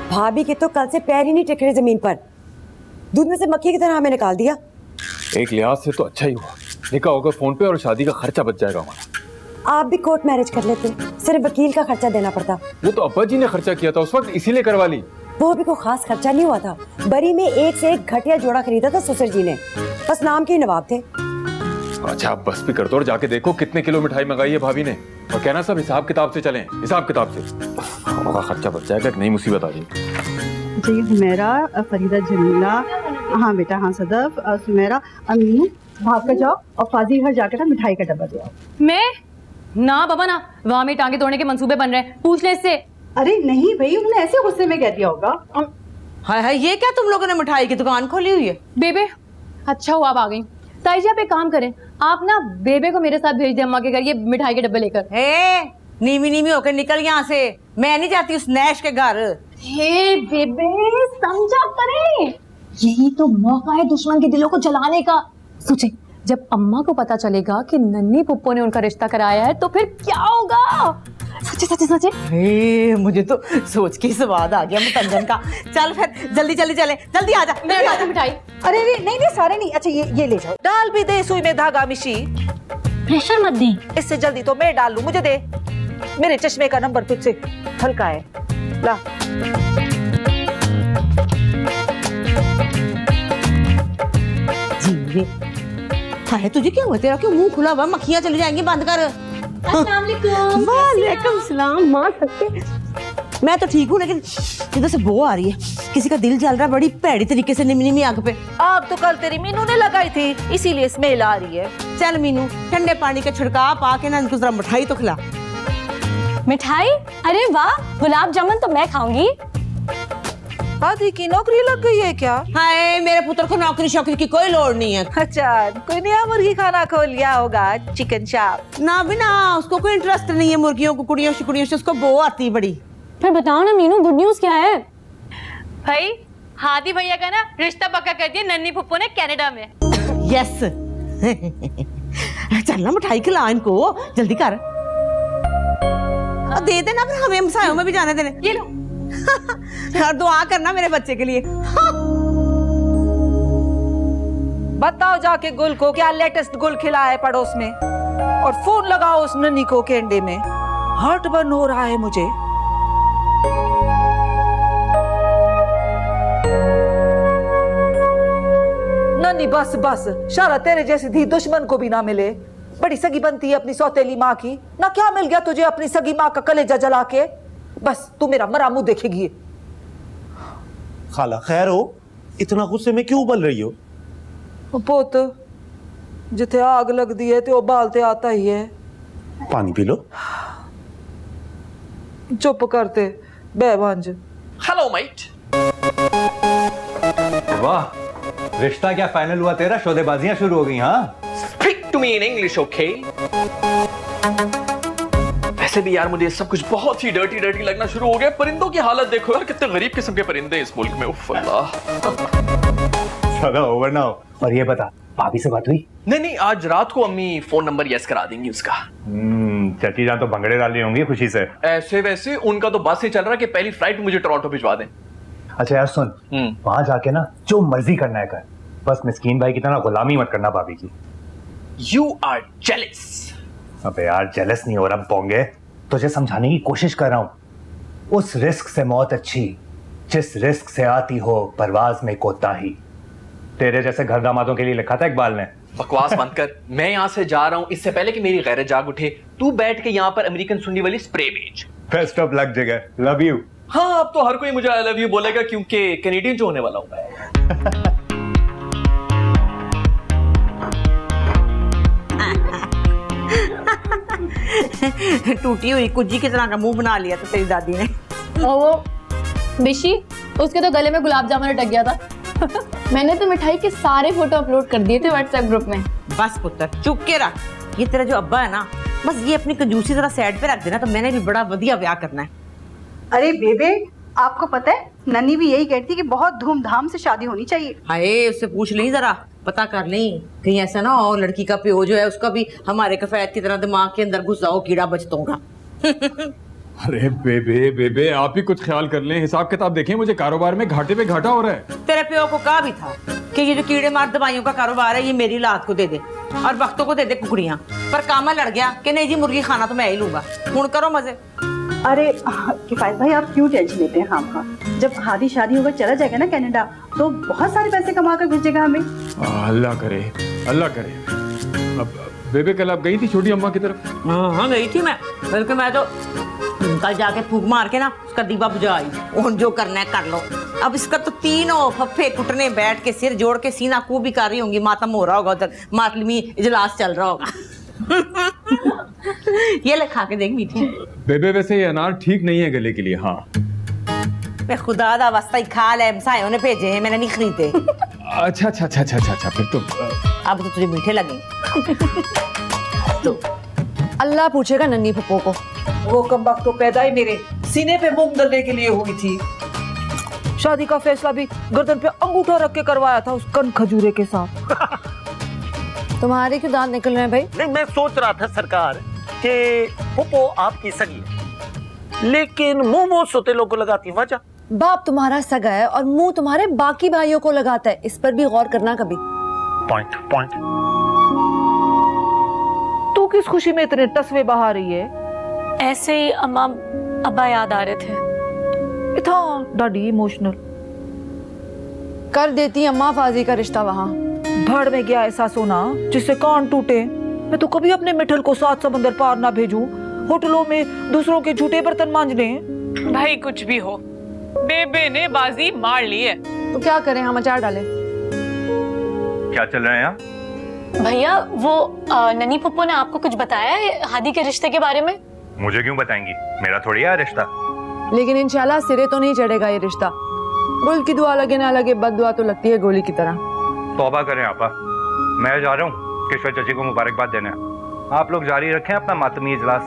भाभी के तो कल से पैर ही नहीं टिक रहे जमीन पर। दूध में से मक्खी की तरह हमें निकाल दिया। एक लिहाज से तो अच्छा ही हुआ, निकाह होगा फोन पे और शादी का खर्चा बच जाएगा हमारा। आप भी कोर्ट मैरिज कर लेते, सिर्फ वकील का खर्चा देना पड़ता। वो तो अब्बा जी ने खर्चा किया था उस वक्त, इसीलिए करवा ली। वो भी कोई खास खर्चा नहीं हुआ था। बरी में एक से एक घटिया जोड़ा खरीदा था ससुर जी ने, बस नाम के नवाब थे। अच्छा आप बस भी कर दो और जाके देखो कितने किलो मिठाई मंगाई है भाभी ने, और कहना सब हिसाब किताब से चलें, हिसाब किताब से। खाना का खर्चा बच जाएगा, एक नई मुसीबत आ जाएगी। जी हुमैरा, फरीदा जमीला, हाँ बेटा, हाँ सदफ, सुमेरा, अमीनू, भाग कर जाओ और फाजी घर जाकर ना मिठाई का डब्बा दे आओ। मैं ना बाबा ना, वहाँ में टांगे तोड़ने के मंसूबे बन रहे हैं, पूछ ले इससे। अरे नहीं भाई, उन्होंने ऐसे गुस्से में कह दिया होगा। हाय हाय, ये क्या तुम लोगों ने मिठाई की दुकान खोली हुई है? बेबे अच्छा हुआ आप आ गई। ताई जी आप एक काम करें, आप ना बेबे को मेरे साथ भेज दे अम्मा के घर, ये मिठाई के डब्बे लेकर। नीमी नीमी होकर निकल यहाँ से, मैं नहीं जाती उस नैश के घर। हे बेबे समझा करें, यही तो मौका है दुश्मन के दिलों को जलाने का। सोचे जब अम्मा को पता चलेगा कि नन्ही पुप्पो ने उनका रिश्ता कराया है तो फिर क्या होगा। सच्चे सच्चे सच्चे। मुझे तो सोच के स्वाद आ गया मुतंजन का। चल फिर जल्दी जल्दी चले, जल्दी आ जा। मिठाई। अरे नहीं सारे नहीं। अच्छा ये ले जाओ। डाल भी दे सुई में धागा मिशी। प्रेशर मत दी, इससे जल्दी तो मैं डाल लूं, मुझे दे। मेरे चश्मे का नंबर तुझसे हल्का है, ला। जी हाय तुझे क्या हुआ? तेरा क्यों मुंह खुला हुआ? मक्खियां चली जाएंगी, बंद कर। वालेकुम सलाम। माँ सकते मैं तो ठीक हूँ, लेकिन इधर से बो आ रही है, किसी का दिल जल रहा है बड़ी भैड़ी तरीके से निमी निमी आग पे। आग तो कल तेरी मीनू ने लगाई थी, इसीलिए स्मेल आ रही है। चल मीनू, ठंडे पानी का छिड़काव पा के ना इनको जरा मिठाई तो खिला। मिठाई? अरे वाह, गुलाब जामुन तो मैं खाऊंगी। आदि की नौकरी लग गई है क्या? हाय मेरे पुत्र को नौकरी शौकरी की कोई लोड़ नहीं है। अच्छा, कोई नया मुर्गी खाना खोल लिया होगा, चिकन शॉप। ना भी ना, उसको कोई इंटरेस्ट नहीं है मुर्गियों को, कुड़ियों से उसको बो आती है बड़ी। फिर बताओ ना मीनू, गुड न्यूज क्या है? भाई हादी भैया का ना रिश्ता पक्का कर दिया नन्ही पुप्पो ने कनाडा में। यस। चल ना मिठाई खिला इनको, जल्दी कर। दे देना, फिर हमें हमसायों में भी जाने देने। ये लो। और दुआ करना मेरे बच्चे के लिए। बताओ जाके गुल को क्या लेटेस्ट गुल खिला है पड़ोस में, और फोन लगाओ उस नन्ही को के अंडे में। हार्ट बर्न हो रहा है मुझे। नन्ही बस बस, शाला तेरे जैसी धी दुश्मन को भी ना मिले। बड़ी सगी बनती है अपनी सौतेली माँ की, ना क्या मिल गया तुझे अपनी सगी माँ का कलेजा जला के? बस तू मेरा मरा मुंह देखेगी। खाला खैर हो, इतना गुस्से में क्यों उबल रही हो? पुत जिथे आग लग दी है तो बालते आता ही है। पानी पी लो। चुप करते बेबंज। Hello met. वाह, रिश्ता क्या फाइनल हुआ तेरा? शोदेबाजियां शुरू हो गई। हाँ, speak to me in English, okay? वैसे भी यार मुझे सब कुछ बहुत ही डर्टी लगना शुरू हो गया। परिंदों की हालत देखो यार, कितने गरीब किस्म के परिंदे इस मुल्क में। उफ अल्लाह। चलो ओवर ना हो। और ये बता, भाभी से बात हुई? नहीं, आज रात को अम्मी फोन नंबर यस करा देंगी उसका। चाची जान तो भंगड़े डाल रही होंगी खुशी से। ऐसे वैसे उनका तो बस ही चल रहा है कि पहली फ्लाइट मुझे टोरंटो भिजवा दें। अच्छा यार सुन, वहां जाके ना जो मर्जी करना है कर, बस मिस्कीन भाई की तरह गुलामी मत करना भाभी की। You are jealous। अबे यार जेलस नहीं हो रहा पोंगे, तुझे समझाने की कोशिश कर रहा हूं। उस रिस्क से मौत अच्छी जिस रिस्क से आती हो परवाज में कोताही। तेरे जैसे घर दामादों के लिए लिखा था इकबाल ने। बकवास बंद कर। मैं यहाँ से जा रहा हूँ इससे पहले कि मेरी गैरत जाग उठे। तू बैठ के यहाँ पर अमेरिकन सुन्नी वाली स्प्रे बेच। बेस्ट ऑफ लक जगह, लव यू। हाँ, अब तो हर कोई मुझे आई लव यू बोलेगा क्योंकि कैनेडियन जो होने वाला हूँ मैं। टूटी हुई कुज्जी की तरह का मुंह बना लिया तो तेरी दादी ने। और वो बिशी, उसके तो गले में गुलाब जामुन अटक गया था। मैंने तो मिठाई के सारे फोटो अपलोड कर दिए थे व्हाट्सएप ग्रुप में। बस पुत्र चुप के रख। ये तेरा जो अब्बा है ना, बस ये अपनी कंजूसी जरा साइड पे रख देना, तो मैंने भी बड़ा बढ़िया ब्याह करना है। अरे बेबे, आपको पता है नन्ही भी यही कहती है कि बहुत धूमधाम से शादी होनी चाहिए। हाय उससे पूछ ली जरा, पता कर ली कहीं ऐसा ना हो लड़की का प्यो जो है उसका भी हमारे कफैत की तरह दिमाग के अंदर घुस जाओ कीड़ा बचतों का। अरे बेबे आप ही कुछ ख्याल कर लें, हिसाब किताब देखें, मुझे कारोबार में घाटे पे घाटा हो रहा है। तेरे प्यो को कहा भी था कि ये जो कीड़े मार दवाइयों का कारोबार है ये मेरी लात को दे दे और वक्तों को दे दे कुकड़ियां, पर कामा लड़ गया कि नहीं जी मुर्गी खाना तो मैं ही लूंगा। हुण करो मजे। अरे किफायत भाई, आप क्यों टेंशन लेते हैं खामखा? जब हादी शादी होकर चला जाएगा ना कनाडा, तो बहुत सारे पैसे कमा कर भेजेगा हमें। अल्लाह करे, अल्लाह करे। अब बेबे कल आप गई थी छोटी अम्मा की तरफ? हाँ गई थी मैं, बल्कि मैं तो कल जाके फूक मार के ना उसका दीवा बुझा आई। और जो करना है कर लो। अब इसका तो तीनों फफे कुटने बैठ के सिर जोड़ के सीना कूब भी कर रही होंगी, मातम हो रहा होगा उधर, मातमी इजलास चल रहा होगा। ये ले खा के देख मीठी। बेबे वैसे ये अनार ठीक नहीं है गले के लिए। हाँ मैं खुदा दा वास्ता ही खा ले, हमसायों ने भेजे हैं, मैंने नहीं खरीदे। अच्छा, फिर तो अब तो तुझे मीठे लगे। तो अल्लाह पूछेगा नन्ही पप्पो को। वो कमबख्त तो पैदा ही मेरे सीने पे मूंग दलने के लिए हुई थी। शादी का फैसला भी गर्दन पे अंगूठा रख के करवाया था उस कन खजूरे के साथ। तुम्हारे क्यों दांत निकल रहे हैं भाई? नहीं, मैं सोच रहा था सरकार कि पुप्पो आपकी सगी है, लेकिन मुंह सोते लोगों को लगाती वजह। बाप तुम्हारा सगा है और मुंह तुम्हारे बाकी भाइयों को लगाता है, इस पर भी गौर करना कभी। पॉइंट। तू किस खुशी में इतने तस्वे बहा रही है? ऐसे ही अम्मा अब्बा याद आ रहे थे। इतना डैडी इमोशनल कर देती अम्मा फाजी का रिश्ता वहां। भाड़ में गया ऐसा सोना जिससे कान टूटे। मैं तो कभी अपने मिठल को 7 समंदर पार ना भेजूं, होटलों में दूसरों के झूठे बर्तन मांजने। भाई कुछ भी हो, बेबे ने बाजी मार ली है। तो क्या करें, हम अचार डालें? क्या चल रहा है यहाँ? भैया वो नन्ही पुप्पो ने आपको कुछ बताया है हादी के रिश्ते के बारे में? मुझे क्यों बताएंगी, मेरा थोड़ी है रिश्ता। लेकिन इंशाल्लाह सिरे तो नहीं चढ़ेगा ये रिश्ता। गुल की दुआ लगे ना लगे, बद दुआ तो लगती है गोली की तरह। तौबा करें आपा, मैं जा रहा हूँ किश्वर चाची को मुबारकबाद देने। आप लोग जारी रखें अपना मातमी इजलास।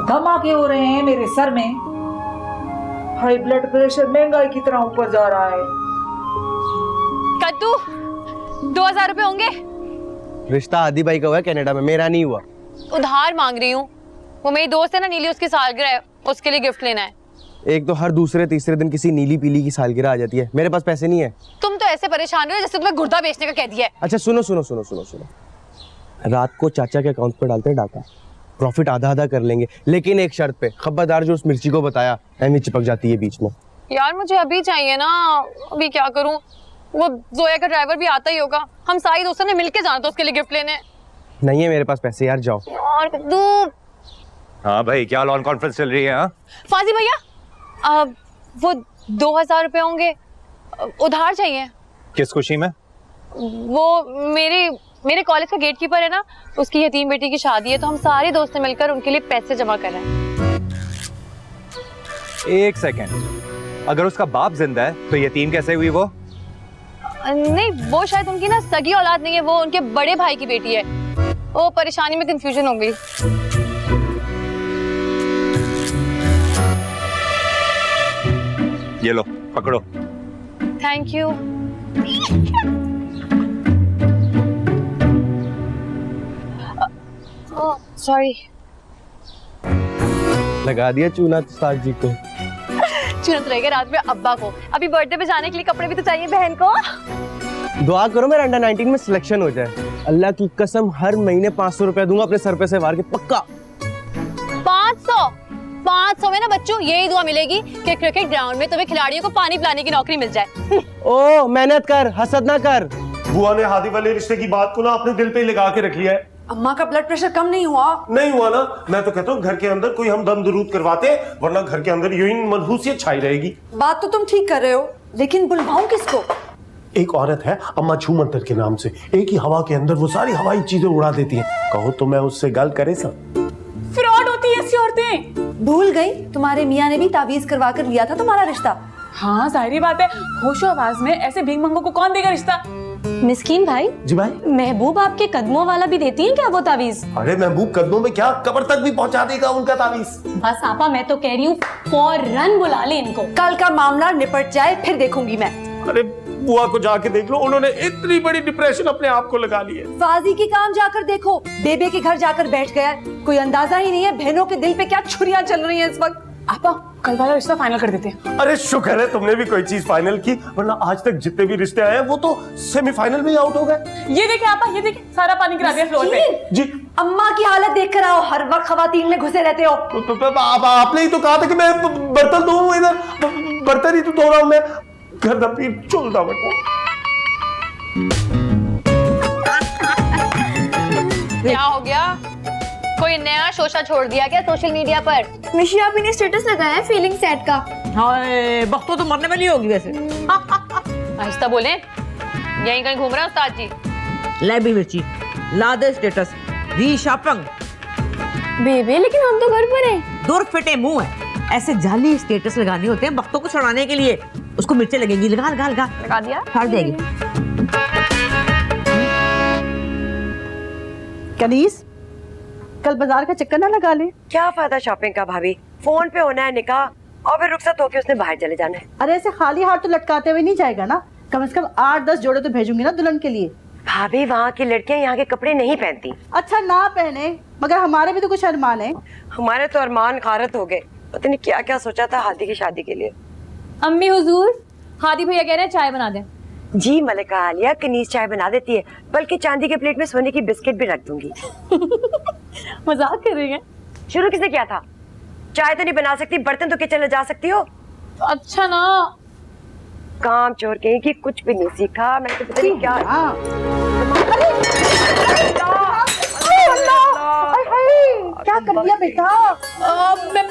धमाके हो रहे हैं मेरे सर में। हाई ब्लड प्रेशर महंगाई की तरह ऊपर जा रहा है। कद्दू 2000 रुपए होंगे? रिश्ता आदि भाई का हुआ है कनाडा में, मेरा नहीं हुआ। उधार मांग रही हूँ। वो मेरी दोस्त है ना नीली, उसकी सालगिरह है, उसके लिए गिफ्ट लेना है। एक तो हर दूसरे तीसरे दिन किसी नीली पीली की सालगिरह आ जाती है, मेरे पास पैसे नहीं है। तुम तो ऐसे परेशान हो जैसे तुम्हें गुर्दा बेचने का कह दिया है। अच्छा सुनो सुनो सुनो सुनो सुनो, रात को चाचा के अकाउंट पर डालते हैं डाका, प्रॉफिट आधा आधा कर लेंगे, लेकिन एक शर्त पे, खबरदार जो उस मिर्ची को बताया एमी चिपक जाती है बीच में। यार मुझे अभी चाहिए ना, अभी क्या करूं? वो जोया का ड्राइवर भी आता ही होगा, हम सारी दोस्तों ने मिलके जाना था उसके लिए गिफ्ट लेने। नहीं है मेरे पास पैसे यार, जाओ। और कद्दू। हाँ भाई, क्या लॉन कॉन्फ्रेंस चल रही है? हाँ फाजी भैया, वो 2000 रुपए होंगे, उधार चाहिए। किस खुशी में? वो मेरे कॉलेज का गेट कीपर है ना, उसकी यतीम बेटी की शादी है, तो हम सारे दोस्त मिलकर उनके लिए पैसे जमा कर रहे हैं। एक सेकेंड, अगर उसका बाप जिंदा है तो यतीम कैसे हुई वो? नहीं, वो शायद उनकी ना सगी औलाद नहीं है, वो उनके बड़े भाई की बेटी है। वो परेशानी में कंफ्यूजन हो गई। ये लो पकड़ो। Thank you. सॉरी। लगा दिया चूना उस्ताद जी को। चुनत रहेगा रात में अब्बा को। अभी बर्थडे पे जाने के लिए कपड़े भी तो चाहिए बहन को। दुआ करो मेरा अंडर 19 में सिलेक्शन हो जाए। अल्लाह की कसम हर महीने 500 रुपया दूंगा अपने सर पे से वार के, पक्का। 500 में ना बच्चों यही दुआ मिलेगी कि क्रिकेट ग्राउंड में तुम्हें खिलाड़ियों को पानी पिलाने की नौकरी मिल जाए। ओ मेहनत कर, हसद ना कर। बुआ ने हादी वाले रिश्ते की बात को ना अपने दिल पे लगा के रख लिया है। अम्मा का ब्लड प्रेशर कम नहीं हुआ? नहीं हुआ ना, मैं तो कहता हूँ घर के अंदर कोई हम दम दुरूद करवाते, वरना घर के अंदर यूं ही मनहूसियत छाई रहेगी। बात तो तुम ठीक कर रहे हो, लेकिन बुलवाऊं किसको? एक औरत है अम्मा छू मंतर के नाम से, एक ही हवा के अंदर वो सारी हवाई चीजें उड़ा देती हैं। कहो तो मैं उससे गल करे सब। फ्रॉड होती है ऐसी औरतें। भूल गई, तुम्हारे मियाँ ने भी तावीज करवा कर लिया था तुम्हारा रिश्ता। हाँ जाहिर बात है, होशो आवाज में ऐसे भीख मंगों को कौन देगा रिश्ता? मिस्कीन भाई। जी भाई। महबूब आपके कदमों वाला भी देती है क्या वो तावीज? अरे महबूब कदमों में क्या, कब्र तक भी पहुंचा देगा उनका तावीज। बस आपा मैं तो कह रही हूँ फौरन बुला ले इनको। कल का मामला निपट जाए फिर देखूंगी मैं। अरे बुआ को जाके देख लो, उन्होंने इतनी बड़ी डिप्रेशन अपने आप को लगा ली है। फाजी के काम जाकर देखो, बेबे के घर जाकर बैठ गया, कोई अंदाजा ही नहीं है बहनों के दिल पे क्या छुरियां चल रही हैं इस वक्त। आपा कल वाला रिश्ता फाइनल कर देते हैं। अरे शुक्र है तुमने भी कोई चीज फाइनल की, वरना आज तक जितने भी रिश्ते आए हैं वो तो सेमीफाइनल में ही आउट हो गए। ये देखिए आपा, ये देखिए सारा पानी गिरा दिया फ्लोर पे। जी। अम्मा की हालत देख कर आओ, हर वक्त खवातीन में घुसे रहते हो। आपने ही तो कहा था कि मैं बर्तन धोऊं, इधर बर्तन ही तो धो रहा हूं मैं। घर दबी चुलता बटा। क्या हो गया? कोई नया शोशा छोड़ दिया क्या सोशल मीडिया पर? मिशी आप ने स्टेटस लगाया है फीलिंग सेट का। हाय बख्तो तो मरने वाली होगी वैसे। आहिस्ता बोले, यहीं कहीं घूम रहा है उस्ताद जी। ले भी मिर्ची, ला दे स्टेटस री शॉपिंग। बेबे लेकिन हम तो घर पर हैं। दूर फिटे मुंह है, ऐसे जाली स्टेटस लगाने होते हैं बख्तों को सड़ाने के लिए। उसको मिर्चें लगेंगी, लगा लगा लगा। लगा दिया, फाड़ देगी। कनीस कल बाजार का चक्कर ना लगा ले। क्या फायदा शॉपिंग का भाभी, फोन पे होना है निकाह और फिर रुखसत होके उसने बाहर चले जाना है। अरे ऐसे खाली हाथ तो लटकाते हुए नहीं जाएगा ना, कम से कम 8-10 जोड़े तो भेजूंगी ना दुल्हन के लिए। भाभी वहाँ की लड़कियाँ यहाँ के कपड़े नहीं पहनती। अच्छा ना पहने, मगर हमारे भी तो कुछ अरमान है। हमारे तो अरमान खारत हो गए, पता नहीं क्या क्या सोचा था हादी की शादी के लिए। अम्मी हुजूर, हादी भैया कह रहे हैं चाय बना दें। जी मलिका आलिया, कनीज चाय बना देती है, बल्कि चांदी के प्लेट में सोने की बिस्किट भी रख दूंगी। मजाक कर रही हैं? शुरू किसने किया था? चाय तो नहीं बना सकती, बर्तन तो किचन ले जा सकती हो। अच्छा ना, काम चोर कहीं की कुछ भी नहीं सीखा। मैं तो पता नहीं क्या। क्या कर दिया बेटा?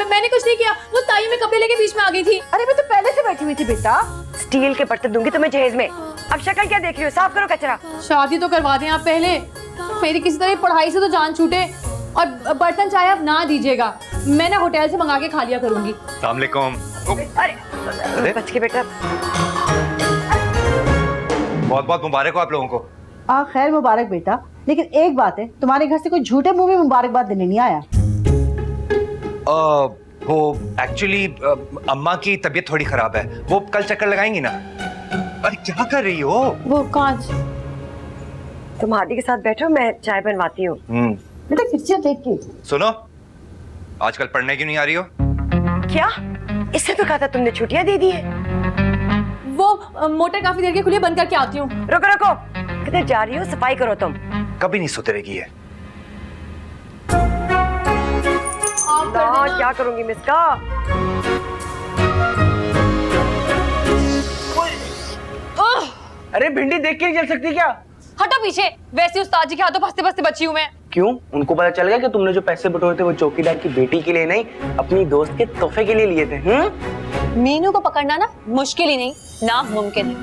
मैंने कुछ नहीं किया, वो ताई में कपड़े लेके बीच में आ गई थी। अरे मैं तो पहले से बैठी हुई थी बेटा। स्टील के बर्तन दूंगी तुम्हें जहेज में। अब शक्ल क्या देख रही हो? साफ करो कचरा। शादी तो करवा दें आप पहले, मेरी किसी तरह पढ़ाई से तो जान छूटे। और बर्तन चाहे आप ना दीजिएगा, मैं ना होटल से मंगा के खा लिया करूंगी। अस्सलाम वालेकुम। अरे बच के बेटा। बहुत बहुत मुबारक हो आप लोगों को। खैर मुबारक बेटा, लेकिन एक बात है, तुम्हारे घर से कोई झूठे मुंह में मुबारकबाद देने नहीं आया। वो एक्चुअली अम्मा की तबीयत थोड़ी खराब है, वो कल चक्कर लगाएंगी ना। अरे क्या कर रही हो? वो कांच। तुम हादी के साथ बैठो, मैं चाय बनवाती हूँ। बेटा किसी देख के सुनो, आजकल पढ़ने क्यों नहीं आ रही हो? क्या? इससे तो कहा था तुमने छुट्टियां दे दी है। वो मोटर काफी देर के खुली, बंद करके आती हूँ। रुको रुको, किधर जा रही हो? सफाई करो तुम। कभी नहीं सुधरेगी है। क्या करूंगी मिसका? अरे भिंडी देख के नहीं चल सकती क्या? हटो पीछे, वैसे उस्ताद जी के हाथों फंसते फंसते बची हूँ मैं। क्यों? उनको पता चल गया कि तुमने जो पैसे बटोरे थे वो चौकीदार की बेटी के लिए नहीं, अपनी दोस्त के तोहफे के लिए लिए थे। मीनू को पकड़ना ना मुश्किल ही नहीं, नामुमकिन है।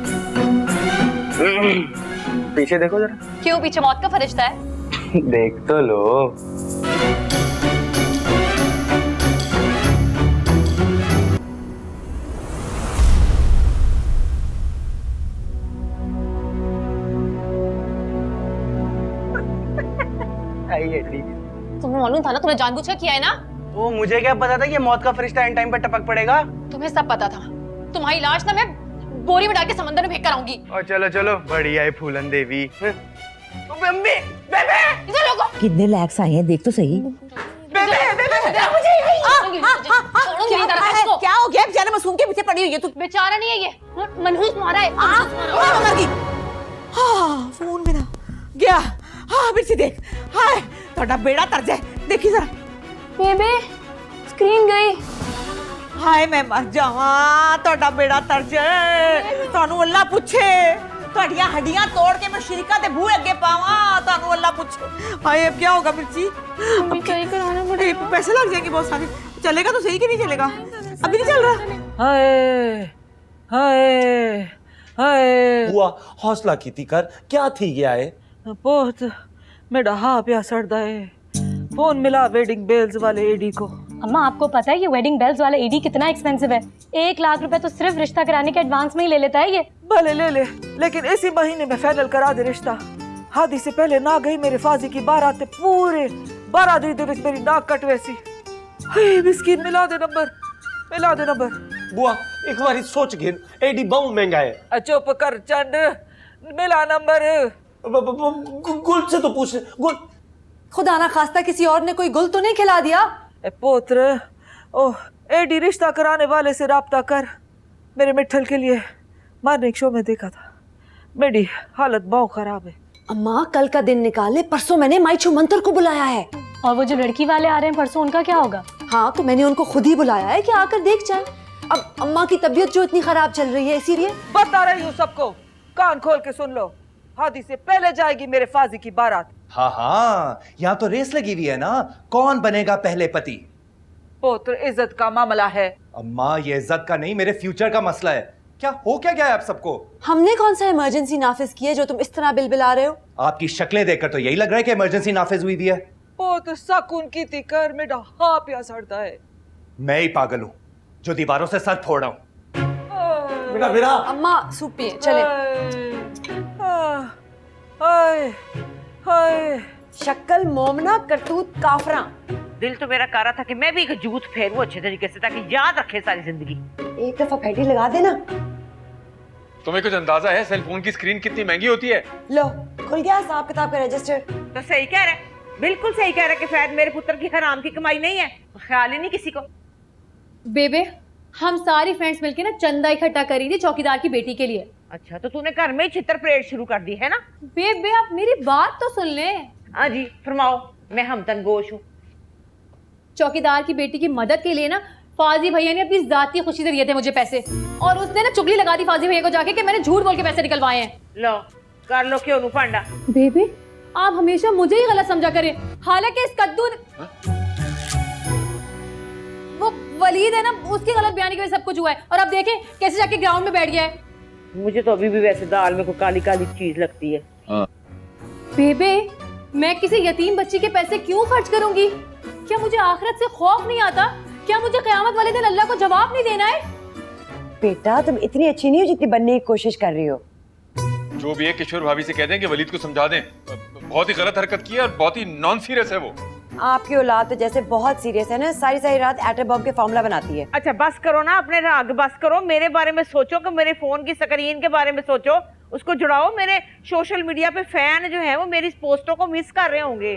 पीछे देखो जरा। क्यों, पीछे मौत का फरिश्ता है? देख तो लो। तुम्हें मालूम था ना, तुमने जानबूझ कर किया है ना? वो मुझे क्या पता था कि मौत का फरिश्ता एंड टाइम पर टपक पड़ेगा। तुम्हें सब पता था। तुम्हारी लाश ना मैं बोरी में डाल के समंदर में फेंक कर आऊंगी। और चलो चलो, बढ़िया है फूलन देवी। कितने लैक्स आए हैं, देख तो सही। क्या हो गया? बेचारे मासूम के पीछे पड़ी हुई है तू। बेचारा नहीं है ये, मनहूस मारा है। फोन मेरा गया। हाँ मिर्ची देख, हाय थोड़ा बेड़ा तर जाए, देखी जरा। बेबे स्क्रीन गई। हाय मैं मर जावा, थोड़ा बेड़ा तर जाए। तानू अल्लाह पूछे, ਤੁਹਾਡੀਆਂ हड्डियां तोड़ के मैं शरीका दे बूहे अगे पावा, तानू अल्लाह पूछे। हाय अब क्या होगा मिर्ची? अभी सही कराना पड़ेगा। पैसे लग जाएंगे बहुत सारे। चलेगा तो सही कि नहीं चलेगा? अभी नहीं चल रहा। हाय हाय हाय। बुआ हौसला कीती कर, क्या थी गया है? बहुत मेरा हाँ प्या सड़दा है। फोन मिला वेडिंग बेल्स वाले एडी को। अम्मा आपको पता है ये वेडिंग बेल्स वाला एडी कितना एक्सपेंसिव है? 1 लाख रुपए तो सिर्फ रिश्ता कराने के एडवांस में ही ले लेता है ये। भले ले ले, लेकिन इसी महीने में फाइनल करा दे रिश्ता। हादी से पहले ना गई मेरे फाजी की बारात, पूरे 12 दिन विच मेरी नाक कट वैसी। हाय मिस्कीन, मिला दे नंबर, मिला दे नंबर। बुआ एक बारी सोच गिन, एडी बहुत महंगा है। चुप कर चंद, मिला नंबर। गुल से तो पूछ, गुल। खुदा ना खास्ता किसी और ने कोई गुल तो नहीं खिला दिया? पुत्र, ओह एडी रिश्ता कराने वाले से राब्ता कर। मेरे मिठल के लिए मॉर्निंग शो में देखा था, मेरी हालत बहुत खराब है। अम्मा कल का दिन निकाले, परसों मैंने माइचू मंत्र को बुलाया है। और वो जो लड़की वाले आ रहे हैं परसों, उनका क्या होगा? हाँ तो मैंने उनको खुद ही बुलाया है कि आकर देख जाए। अब अम्मा की तबीयत जो इतनी खराब चल रही है, इसीलिए बता रही हूँ सबको, कान खोल के सुन लो। हादी से पहले जाएगी मेरे फाजी की बारात। हाँ हाँ, यहाँ तो रेस लगी हुई है ना, कौन बनेगा पहले पति। पुत्र इज्जत का मामला है। अम्मा ये इज्जत का नहीं, मेरे फ्यूचर का मसला है। क्या हो क्या गया है आप सबको? हमने कौन सा इमरजेंसी नाफिज की है जो तुम इस तरह बिलबिला रहे हो? आपकी शक्लें देखकर तो यही लग रहा है कि इमरजेंसी नाफिज हुई भी है। पुत्र सकून की तिकर मेरा हाँ प्या सड़ता है। मैं ही पागल हूँ जो दीवारों से सर फोड़ रहा हूँ। बेटा बेटा। अम्मा सूप पिए, चले। हाय हाय। शक्ल मोमना, करतूत काफरा। दिल तो मेरा कह रहा था कि मैं भी एक जूत फेरूं अच्छे तरीके से, ताकि याद रखे सारी जिंदगी। एक दफा फैटी लगा देना। तुम्हें कुछ अंदाजा है सेल फोन की स्क्रीन कितनी महंगी होती है? लो खुल गया हिसाब किताब का रजिस्टर। तो सही कह रहे, बिल्कुल सही कह रहे कि शायद मेरे पुत्र की हराम की कमाई नहीं है, ख्याल ही नहीं किसी को। बेबे हम सारी फ्रेंड्स मिलके ना चंदा इकट्ठा करी थी चौकीदार की बेटी के लिए। अच्छा तो तूने घर में ही छितर परेड शुरू कर दी है ना? बेबे आप मेरी बात तो सुन ले। हाँ जी फरमाओ, मैं हमतन गोश हूँ। चौकीदार की बेटी की मदद के लिए ना फाजी भैया ने अपनी जाती खुशी से दिए थे मुझे पैसे, और उसने ना चुगली लगा दी फाजी भैया को जाके कि मैंने झूठ बोल के पैसे निकलवाए हैं। लो कर लो क्यों नु पांडा। बेबी आप हमेशा मुझे ही गलत समझा करें, हालांकि इस कद्दू वो वलीद है ना, उसकी गलत बयानी की वजह से सब कुछ हुआ है। और अब देखें कैसे जाके ग्राउंड में बैठ गया है। मुझे तो अभी भी वैसे दाल में कोई काली काली चीज लगती है। बेबे मैं किसी यतीम बच्ची के पैसे क्यों खर्च करूंगी? क्या मुझे आखिरत से खौफ नहीं आता? क्या मुझे क़यामत वाले दिन अल्लाह को जवाब नहीं देना है? बेटा तुम इतनी अच्छी नहीं हो जितनी बनने की कोशिश कर रही हो। जो भी है किशोर भाभी से कह दें कि वलीद को समझा दें, बहुत ही गलत हरकत की है और बहुत ही नॉन सीरियस है वो। आपकी औलाद तो जैसे बहुत सीरियस है ना, सारी सारी रात एटम बम के फॉर्मूला बनाती है। अच्छा बस करो ना, अपने राग बस करो। मेरे बारे में सोचो कि मेरे फोन की स्क्रीन के बारे में सोचो, उसको जुड़ाओ। मेरे सोशल मीडिया पे फैन जो है वो मेरी पोस्टों को मिस कर रहे होंगे।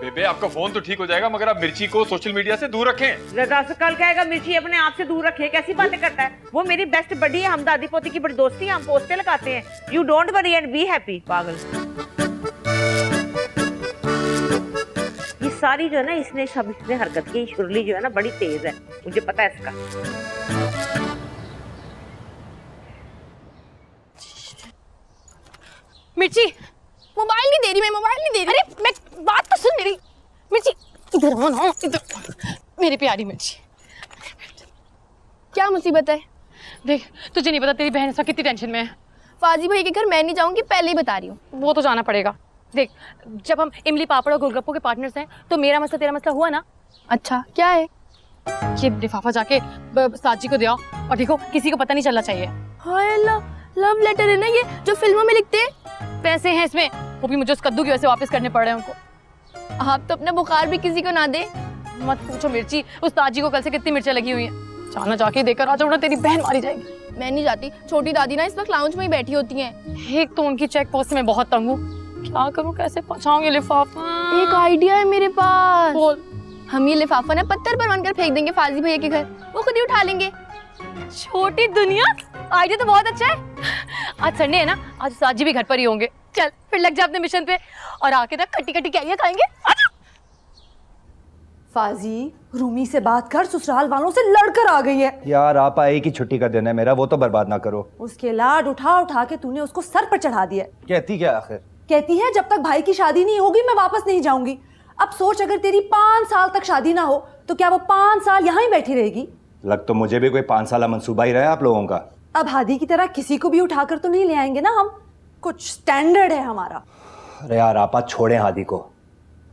बेबे आपका फोन तो ठीक हो जाएगा, मगर आप मिर्ची को सोशल मीडिया से दूर रखें। रजा से कल कहेगा मिर्ची अपने आप से दूर रखे, कैसी बातें करता है? वो मेरी बेस्ट बडी है, हम दादी पोती की बड़ी दोस्ती है, हम पोस्टें लगाते हैं। You don't worry and be happy. पागल ये सारी जो है ना इसने हरकत की। शुरली जो है ना बड़ी तेज है, मुझे पता है इसका। मिर्ची मोबाइल नहीं दे रही, मैं मोबाइल नहीं दे रही। अरे मैं बात तो सुन मेरी। मिर्ची इधर आओ ना, इधर मेरी प्यारी मिर्ची। क्या मुसीबत है? देख तुझे नहीं पता तेरी बहन इस वक्त कितनी टेंशन में है। फाजी भाई के घर मैं नहीं जाऊंगी, पहले ही बता रही हूँ। वो तो जाना पड़ेगा। देख जब हम इमली पापड़ और गोलगप्पों के पार्टनर्स हैं तो मेरा मसला तेरा मसला हुआ ना। अच्छा क्या है? ये लिफाफा जाके साजी को दे आओ, और देखो किसी को पता नहीं चलना चाहिए। हाय अल्लाह, लव लेटर है ना ये जो फिल्मों में लिखते हैं? पैसे हैं इसमें, वो भी मुझे उस कद्दू की वजह से वापस करने पड़ रहे हैं उनको। आप तो अपना बुखार भी किसी को ना दे। मत पूछो मिर्ची, उस ताजी को कल से कितनी मिर्चें लगी हुई हैं। जाना जाके देकर आ जाओ, तेरी बहन मारी जाएगी। मैं नहीं जाती, छोटी दादी ना इस वक्त लाउंज में ही बैठी होती हैं। एक तो उनकी चेक पोस्ट में बहुत तंग हूँ, क्या करूँ, कैसे पहुँचाऊंगी लिफाफा? एक आइडिया है मेरे पास। बोल। हम ये लिफाफा ना पत्थर पर बांधकर फेंक देंगे फाजी भैया के घर, वो खुद ही उठा लेंगे। छोटी दुनिया, आइडिया तो बहुत अच्छा है। आज संडे है ना, आज साजी भी घर पर ही होंगे। चल फिर लग जा अपने मिशन पे, और आके ना खट्टी खट्टी कैरियां खाएंगे। फाजी रूमी से बात कर, ससुराल वालों से लड़कर आ गई है। यार आप आए की छुट्टी का दिन है मेरा, वो तो बर्बाद ना करो। उसके लाड उठा उठा के तूने उसको सर पर चढ़ा दिया। कहती क्या आखिर? कहती है जब तक भाई की शादी नहीं होगी मैं वापस नहीं जाऊंगी। अब सोच अगर तेरी 5 साल तक शादी ना हो तो क्या वो 5 साल यहाँ ही बैठी रहेगी? लग तो मुझे भी कोई 5 साल मंसूबा ही रहा है आप लोगों का। अब हादी की तरह किसी को भी उठाकर तो नहीं ले आएंगे ना हम, कुछ स्टैंडर्ड है हमारा। अरे यार आपा छोड़ें हादी को,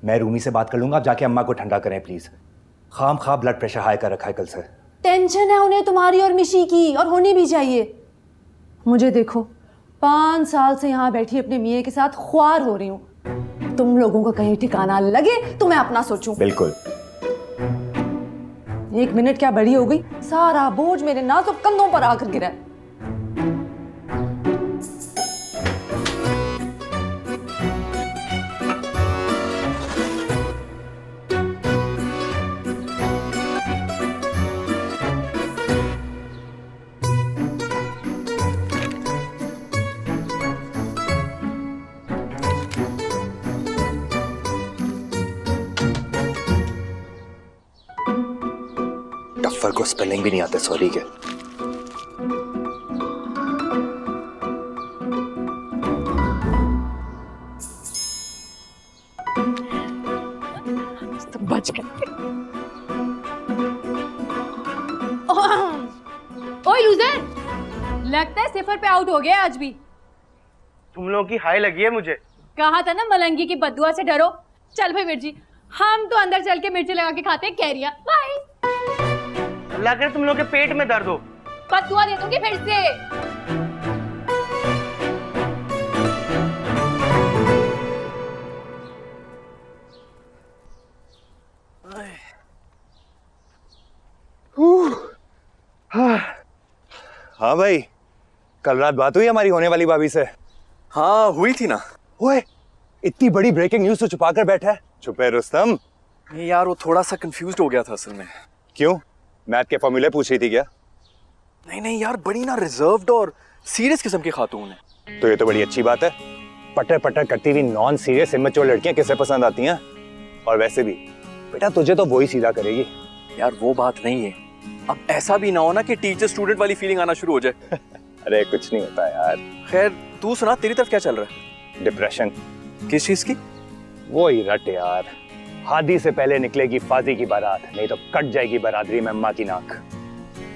मैं रूमी से बात कर लूंगा। आप जाके अम्मा को ठंडा करें प्लीज। खाम खा ब्लड प्रेशर हाई कर रखा है कल से। टेंशन है उन्हें तुम्हारी और मिशी की, और होनी भी चाहिए। मुझे देखो 5 साल से यहाँ बैठी अपने मियाँ के साथ ख्वार हो रही हूँ। तुम लोगों को कहीं ठिकाना लगे तो मैं अपना सोचूं। बिल्कुल। 1 मिनट क्या बड़ी हो गई, सारा बोझ मेरे नाजुक कंधों पर आकर गिरा है। टफ्फर को स्पेलिंग भी नहीं आते सॉरी के। तो बच गए। ओए लूजर, लगता है सिफर पे आउट हो गया आज भी। तुम लोगों की हाई लगी है मुझे। कहा था ना मलंगी की बददुआ से डरो। चल भाई मिर्ची, हम तो अंदर चल के मिर्ची लगा के खाते हैं कैरिया। बाय। अल्लाह करे तुम लोग के पेट में दर्द हो। बददुआ दे दूंगी फिर से। हाँ भाई, कल रात बात हुई हमारी होने वाली भाभी से? हाँ हुई थी ना। ओए, इतनी बड़ी ब्रेकिंग न्यूज तो छुपा कर बैठा है। छुपे रुस्तम। नहीं यार वो थोड़ा सा कंफ्यूज्ड हो गया था असल में। क्यों, मैथ के फॉर्मूले पूछ रही थी क्या? नहीं यार, बड़ी ना रिजर्व्ड और सीरियस किस्म की खातून है। तो ये तो बड़ी अच्छी बात है। पटर पटर करती हुई नॉन सीरियस इमेच्योर लड़कियां किसे पसंद आती हैं? और वैसे भी बेटा तुझे तो वो ही सीधा करेगी। यार वो बात नहीं है, अब ऐसा भी ना हो ना कि टीचर स्टूडेंट वाली फीलिंग आना शुरू हो जाए। अरे कुछ नहीं होता यार। खैर तू सुना, तेरी तरफ क्या चल रहा है? डिप्रेशन। किस चीज की? वो ही रट यार, हादी से पहले निकलेगी फाजी की बारात, नहीं तो कट जाएगी बरादरी में अम्मा की नाक।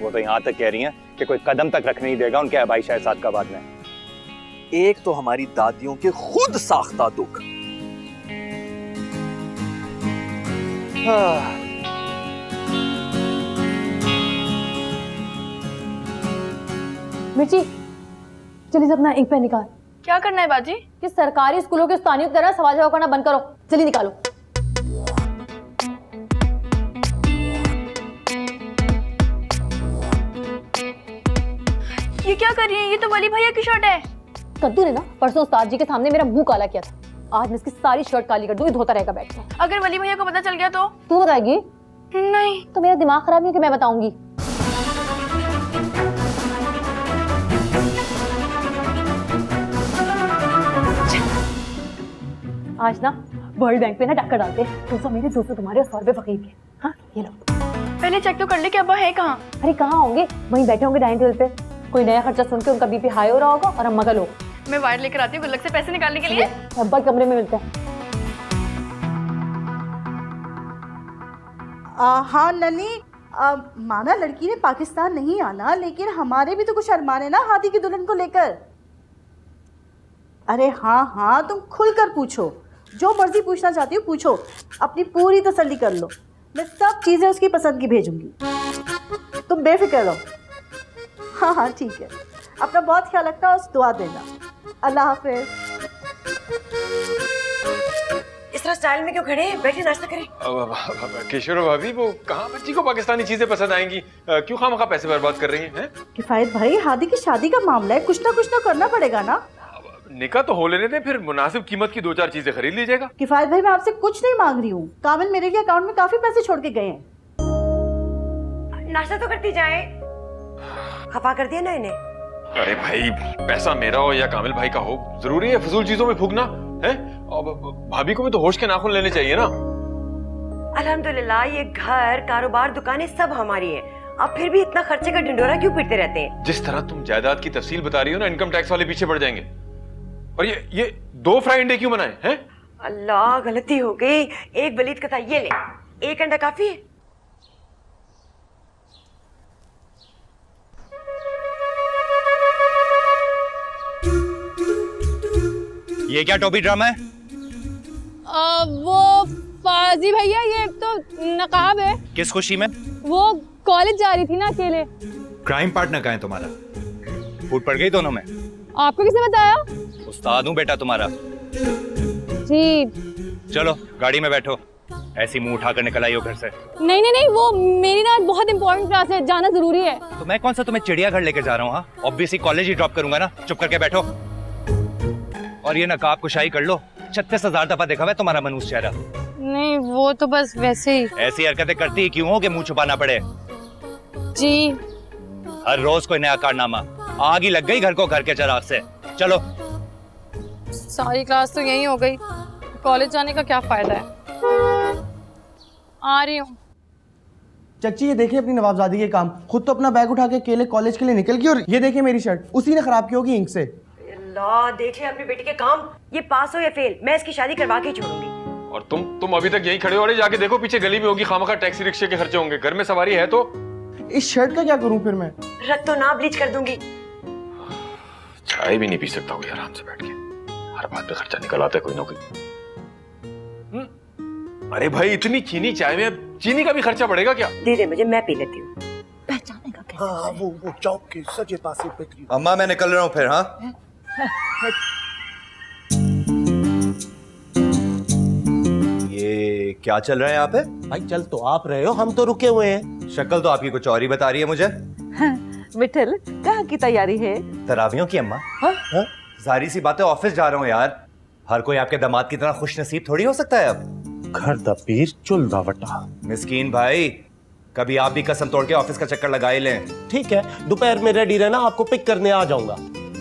वो तो यहाँ तक कह रही हैं कि कोई कदम तक रख नहीं देगा उनके आबाई शहजाद का बाद में। एक तो हमारी दादियों के खुद साख्ता दुख। मिर्ची, चलिए अपना इंक पेन निकाल। क्या करना है बाजी? कि सरकारी स्कूलों के उस्तानियों की तरह सवाल जवाब करना बंद करो। चलिए निकालो। ये क्या कर रही है? ये तो वली भैया की शर्ट है। कद्दू ने ना परसों उस्ताद जी के सामने मेरा मुंह काला किया था। आज मैं इसकी सारी शर्ट काली कर दूंगी, धोता रहेगा बैठ के। अगर वली भैया को पता चल गया तो? तू बताएगी? नहीं। तो मेरा दिमाग खराब नहीं कि मैं बताऊंगी। आज ना वर्ल्ड बैंक पे ना टक्कर डालते हैं। 200 मेरे, 200 तुम्हारे और 100 रुपए फकीर के। हाँ ये लो। पहले चेक तो कर ले कि अब्बा है कहाँ। अरे कहाँ होंगे, वहीं बैठे होंगे डाइनिंग टेबल पे। कोई नया खर्चा सुन के उनका बीपी हाई हो रहा होगा और अम्मा का लो। मैं वायर लेकर आती हूँ गुल्लक से पैसे निकालने के लिए। अब्बा कमरे में मिलते हैं। हाँ ननी, माना लड़की ने पाकिस्तान नहीं आना, लेकिन हमारे भी तो कुछ अरमान है ना हाथी की दुल्हन को लेकर। अरे हाँ हाँ, तुम खुलकर पूछो, जो मर्जी पूछना चाहती हो पूछो, अपनी पूरी तसल्ली कर लो। मैं सब चीज़ें उसकी पसंद की भेजूंगी, तुम बेफिक्र रहो। हाँ हाँ ठीक है, अपना बहुत ख्याल रखना और दुआ देना। अल्लाह हाफिज। इस तरह स्टाइल में क्यों खड़े हैं? बैठे नाश्ता करें। किशोर भाभी, वो कहाँ बच्ची को पाकिस्तानी चीजें पसंद आएंगी? क्यों खामखा पैसे बर्बाद कर रही हैं? किफायत भाई, हादी की शादी का मामला है, कुछ ना करना पड़ेगा ना। निकाह तो हो लेने दें, फिर मुनासिब कीमत की 2-4 चीजें खरीद लीजिएगा। किफायत भाई, मैं आपसे कुछ नहीं मांग रही हूँ। कामिल मेरे लिए अकाउंट में काफी पैसे छोड़ के गए हैं। नाश्ता तो करती जाए। खफा कर दिया ना इन्हें। अरे भाई, पैसा मेरा हो या कामिल भाई का हो, जरूरी है फजूल चीजों में फूकना है? अब भाभी को भी तो होश के नाखून लेने चाहिए ना। अल्हम्दुलिल्लाह, ये घर, कारोबार, दुकानें सब हमारी हैं। अब फिर भी इतना खर्चे का ढिंडोरा क्यों पीटते रहते हैं? जिस तरह तुम जायदाद की तफसील बता रही हो ना, इनकम टैक्स वाले पीछे पड़ जाएंगे। और ये 2 फ्राई अंडे क्यों बनाए हैं? अल्लाह, गलती हो गई। एक वलीद का था, ये ले, 1 अंडा काफी है। ये क्या टोपी ड्रामा है? वो फाजी भैया, ये तो नकाब है। किस खुशी में? वो कॉलेज जा रही थी ना अकेले। क्राइम पार्टनर कहाँ है तुम्हारा? फूट पड़ गई दोनों में? आपको किसने बताया? उस्ताद हूँ बेटा तुम्हारा। जी। चलो गाड़ी में बैठो, ऐसी मुंह उठाकर निकल आई हो घर से। नहीं नहीं नहीं, वो मेरी ना बहुत इंपॉर्टेंट क्लास है, जाना जरूरी है। तो मैं कौन सा तुम्हें चिड़ियाघर लेके जा रहा हूँ? हाँ, ऑब्वियसली कॉलेज ही ड्रॉप करूंगा ना। चुप करके बैठो और ये नकाब कुशाई कर लो। 36,000 दफा देखा हुआ है तुम्हारा मनूस चेहरा। नहीं, वो तो बस वैसे ही। ऐसी हरकतें करती ही क्यों हो कि मुंह छुपाना पड़े? जी। हर रोज कोई नया कारनामा। आग ही लग गई घर को घर के चिराग से। चलो। सारी क्लास तो यही हो गई, कॉलेज जाने का क्या फायदा है। आ रही हूँ। चच्ची, ये देखिए अपनी नवाबजादी के काम। खुद तो अपना बैग उठा के अकेले कॉलेज के लिए निकल गई, और ये देखिए मेरी शर्ट उसी ने खराब की होगी इंक से। अल्लाह, देख ले अपनी बेटी के काम। ये पास हो या फेल, मैं इसकी शादी करवा के ही छोड़ूंगी। और तुम अभी तक यहीं खड़े हो रहे? जाके देखो पीछे गली में होगी खामखा टैक्सी रिक्शे के खर्चे होंगे। घर में सवारी है तो? इस शर्ट का क्या करूं फिर मैं? रख तो ना, ब्लीच कर दूंगी। चाय भी नहीं पी सकता हूँ आराम से बैठ के। हर बात पे खर्चा निकल आता है कोई ना कोई। अरे भाई, इतनी चीनी चाय में चीनी का भी खर्चा बढ़ेगा क्या? दे दे मुझे, मैं पी लेती हूँ। पहचानेगा कैसे? हाँ, वो चौक के सजे पासे बेकरी। अम्मा मैं निकल रहा हूँ फिर। हाँ ये क्या चल रहा है यहाँ पे? भाई चल तो आप रहे हो, हम तो रुके हुए हैं। शक्ल तो आपकी कुछ और ही बता रही है मुझे। मिठल, कहाँ की तैयारी है? तरावियों की अम्मा। जारी सी बात है, ऑफिस जा रहा हूँ यार। हर कोई आपके दामाद की तरह खुश नसीब थोड़ी हो सकता है अब। घर दा पीर चुल दा वटा। मिस्कीन भाई, कभी आप भी कसम तोड़ के ऑफिस का चक्कर लगा ही लें। ठीक है, दोपहर में रेडी रहना, आपको पिक करने आ जाऊंगा।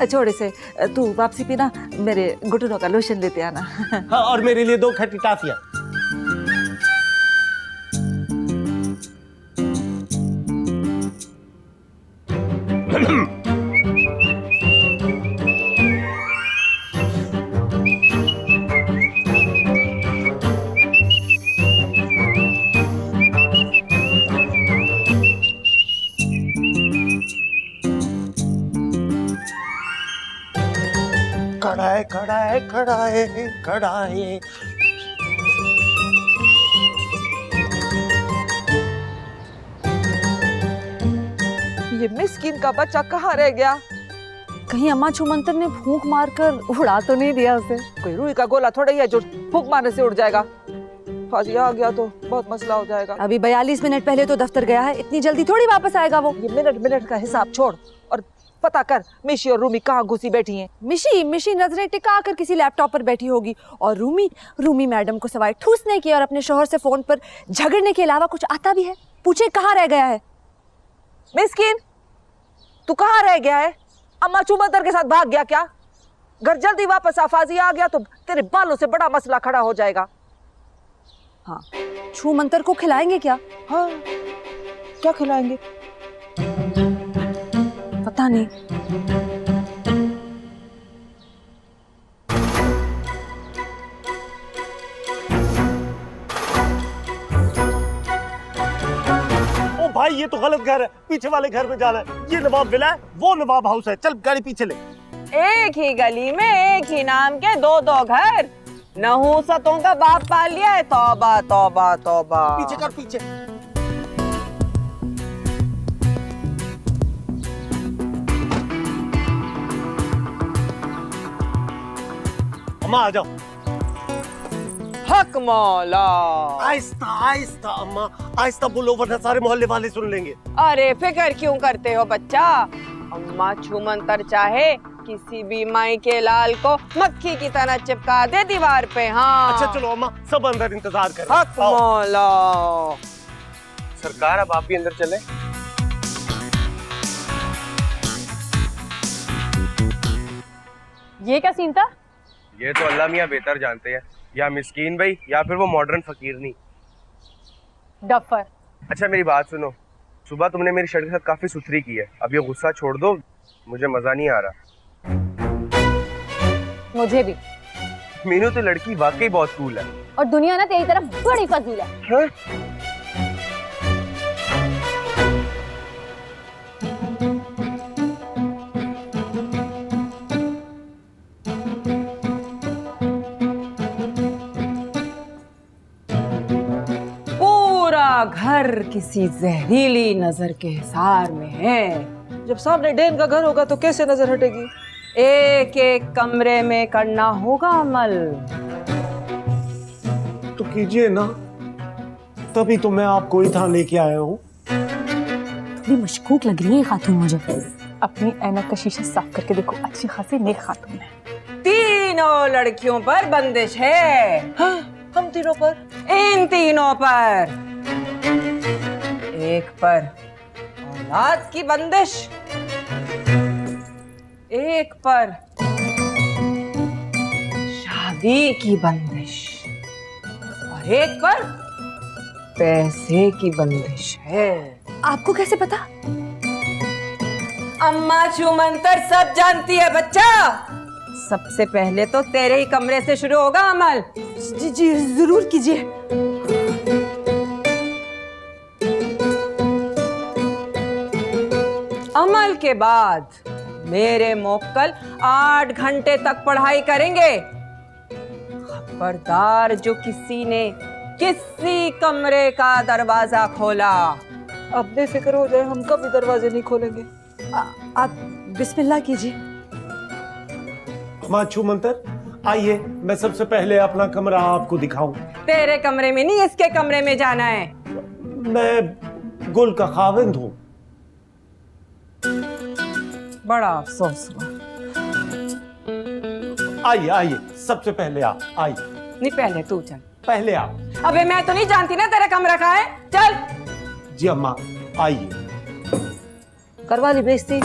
छोड़े से तू वापसी पे ना मेरे घुटनों का लोशन लेते आना। हाँ, और मेरे लिए 2 खट्टी टाफियां। कढ़ाए कढ़ाए कढ़ाए कढ़ाए। ये मिस्किन का बच्चा कहाँ रह गया? कहीं अम्मा छुमंतर ने फूंक मारकर उड़ा तो नहीं दिया उसे? कोई रुई का गोला थोड़ा ही है जो फूंक मारने से उड़ जाएगा। फाजी आ गया तो बहुत मसला हो जाएगा। अभी 42 मिनट पहले तो दफ्तर गया है, इतनी जल्दी थोड़ी वापस आएगा वो। ये मिनट मिनट का हिसाब छोड़ और पता कर मिशी और रूमी कहाँ घुसी बैठी हैं। मिशी नजरें टिका कर किसी लैपटॉप पर बैठी होगी और रूमी मैडम को सवाई ठूसने की और अपने शोहर से फोन पर झगड़ने के अलावा कुछ आता भी है? पूछे कहाँ रह गया है? मिस्किन तू कहाँ रह गया है? अम्मा छुमंतर के साथ भाग गया क्या? घर जल्दी वापस आ, फाजी आ गया तो तेरे बालों से बड़ा मसला खड़ा हो जाएगा। हाँ, छुमंतर को खिलाएंगे क्या? हाँ, क्या खिलाएंगे? पता नहीं। ओ भाई ये तो गलत घर है, पीछे वाले घर में जाना है। ये नवाब विला है, वो नवाब हाउस है। चल गाड़ी पीछे ले। एक ही गली में एक ही नाम के दो दो घर, नहुसतों का बाप पाल लिया है। तौबा तौबा तौबा। पीछे कर पीछे। अम्मा आ जाओ। हक मौला। आहिस्ता आहिस्ता अम्मा, आहिस्ता बोलो वरना सारे मोहल्ले वाले सुन लेंगे। अरे फिक्र क्यों करते हो बच्चा? अम्मा छुमंतर चाहे किसी भी माई के लाल को मक्खी की तरह चिपका दे दीवार पे। हाँ अच्छा चलो अम्मा, सब अंदर इंतजार करें। हक मौला। सरकार अब आप भी अंदर चले। ये क्या सीन था? ये तो अल्लाह मियाँ बेहतर जानते हैं, या मिस्कीन भाई या फिर वो मॉडर्न फकीरनी। डफर। अच्छा मेरी बात सुनो, सुबह तुमने मेरी शर्ट के साथ काफी सुथरी की है, अब ये गुस्सा छोड़ दो, मुझे मजा नहीं आ रहा। मुझे भी। मीनू तो लड़की वाकई बहुत कूल है और दुनिया ना तेरी तरफ बड़ी फजील है। पूरा घर किसी जहरीली नजर के हिसार में है। जब सामने डेन का घर होगा तो कैसे नजर हटेगी? एक एक कमरे में करना होगा अमल। तो कीजिए ना, तभी तो मैं आपको इधर लेके आया हूँ। थोड़ी मशकूक लग रही है खातून मुझे। अपनी ऐनक का शीशा साफ करके देखो, अच्छी खासी नेक खातून है। तीनों लड़कियों पर बंदिश है। हाँ, हम तीनों पर? इन तीनों पर। एक पर औलाद की बंदिश, एक पर शादी की बंदिश और एक पर पैसे की बंदिश है। आपको कैसे पता? अम्मा छुमंतर सब जानती है बच्चा। सबसे पहले तो तेरे ही कमरे से शुरू होगा अमल। जी जी जरूर कीजिए। अमल के बाद मेरे मोक्कल 8 घंटे तक पढ़ाई करेंगे। खबरदार जो किसी ने किसी कमरे का दरवाजा खोला। अब बेफिक्र हो जाए, हम कभी दरवाजे नहीं खोलेंगे। आप बिस्मिल्लाह कीजिए। अम्मा छुमंतर आइए, मैं सबसे पहले अपना कमरा आपको दिखाऊं। तेरे कमरे में नहीं, इसके कमरे में जाना है। मैं गुल का खाविंद हूँ। बड़ा अफसोस हुआ। आइए आइए, सबसे पहले आप आइए। नहीं पहले तू चल। पहले आप। अबे मैं तो नहीं जानती ना तेरा कमरा कहाँ है। चल। जी अम्मा आइए। करवा ली बेइज्जती।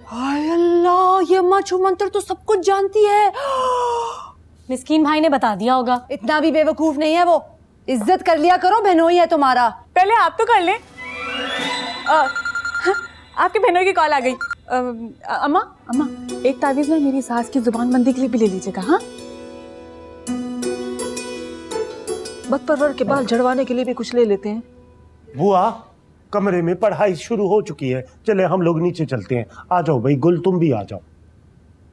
हाय अल्लाह, ये अम्मा छुमंतर तो सब कुछ जानती है। मिस्कीन भाई ने बता दिया होगा। इतना भी बेवकूफ नहीं है वो। इज्जत कर लिया करो, बहनोई है तुम्हारा। पहले आप तो कर ले। आपके बहनों की कॉल आ गई। अम्मा अम्मा, एक तावीज़ में मेरी सास की जुबान बंदी के लिए भी ले लीजिएगा। हाँ, बदपरवर के बाल झड़वाने के लिए भी कुछ ले लेते हैं। बुआ कमरे में पढ़ाई शुरू हो चुकी है। चले हम लोग नीचे चलते हैं। आ जाओ भाई, गुल तुम भी आ जाओ।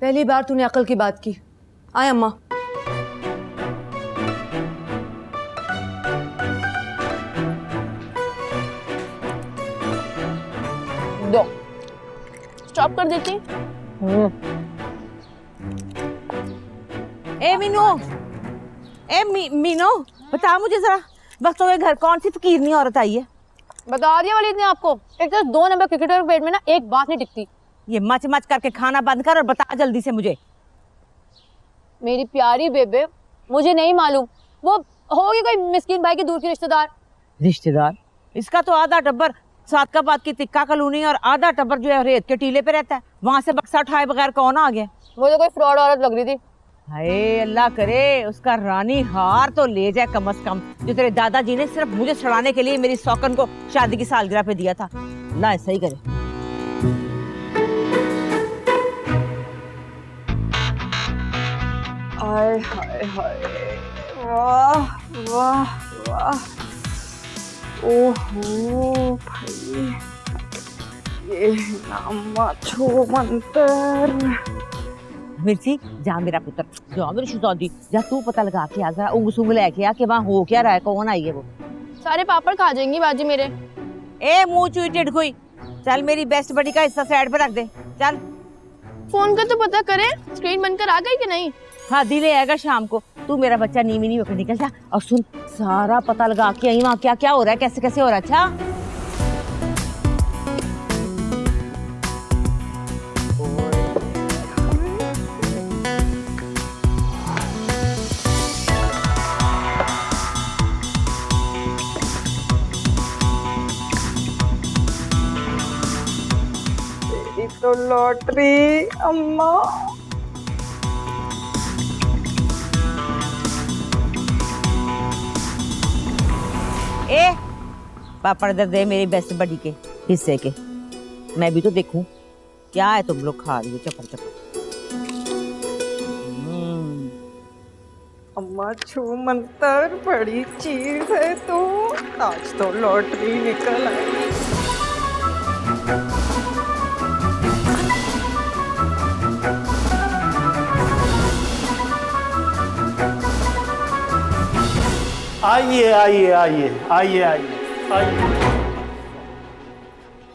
पहली बार तूने अकल की बात की। आए अम्मा। दो स्टॉप कर देती। ए मीनू, मीनू बता मुझे जरा, बख्तों के घर कौन सी फकीरनी औरत आई है? बता दिया वलीद ने आपको, एक तो 2 नंबर क्रिकेटर के पेट में ना एक बात नहीं टिकती। ये मच मच करके खाना बंद कर और बता जल्दी से मुझे। मेरी प्यारी बेबे, मुझे नहीं मालूम, वो होगी कोई मिस्किन भाई की दूर की रिश्तेदार। रिश्तेदार? इसका तो आधा टब्बर सादकाबाद की तिक्का कॉलोनी और आधा टब्बर जो है रेत के टीले पे रहता है। वहां से बक्सा उठाए बगैर कौन आ गया? वो तो कोई फ्रॉड औरत लग रही थी। हाय अल्लाह करे उसका रानी हार तो ले जाए कम से कम, जो तेरे दादाजी ने सिर्फ मुझे छुड़ाने के लिए मेरी सौकन को शादी की सालगिरह पे दिया था। अल्लाह ऐसा ही करे। हाय हाय हाय, वाह वाह वाह, ओहो भाई, ये नामा छो मंतर। मिर्ची जा मेरा पुत्र, जा मेरी शहजादी, जा तू पता लगा के आ जरा, उंग सुंग लेके आ कि वहाँ हो क्या रहा है, कौन आई है वो। सारे पापड़ खा जाएंगी बाजी मेरे। ए मुंह चुई टिड़कुई, चल मेरी बेस्ट बडी का हिस्सा साइड पे रख दे, चल। फोन कर तो पता करे स्क्रीन बनकर आ गई कि नहीं। हाँ दिले आएगा शाम को। तू मेरा बच्चा नीवी नहीं होकर निकल जा और सुन, सारा पता लगा के आई वहाँ क्या क्या हो रहा है, कैसे कैसे हो रहा है। अच्छा तो लॉटरी अम्मा। ए पापड़ इधर दे मेरी बेस्ट बडी के हिस्से के, मैं भी तो देखूं क्या है तुम लोग खा रही हो चपर चपर। अम्मा छू मंतर बड़ी चीज है तो, आज तो लॉटरी निकल आई। आइए आइए आइए आइए आइए आइए,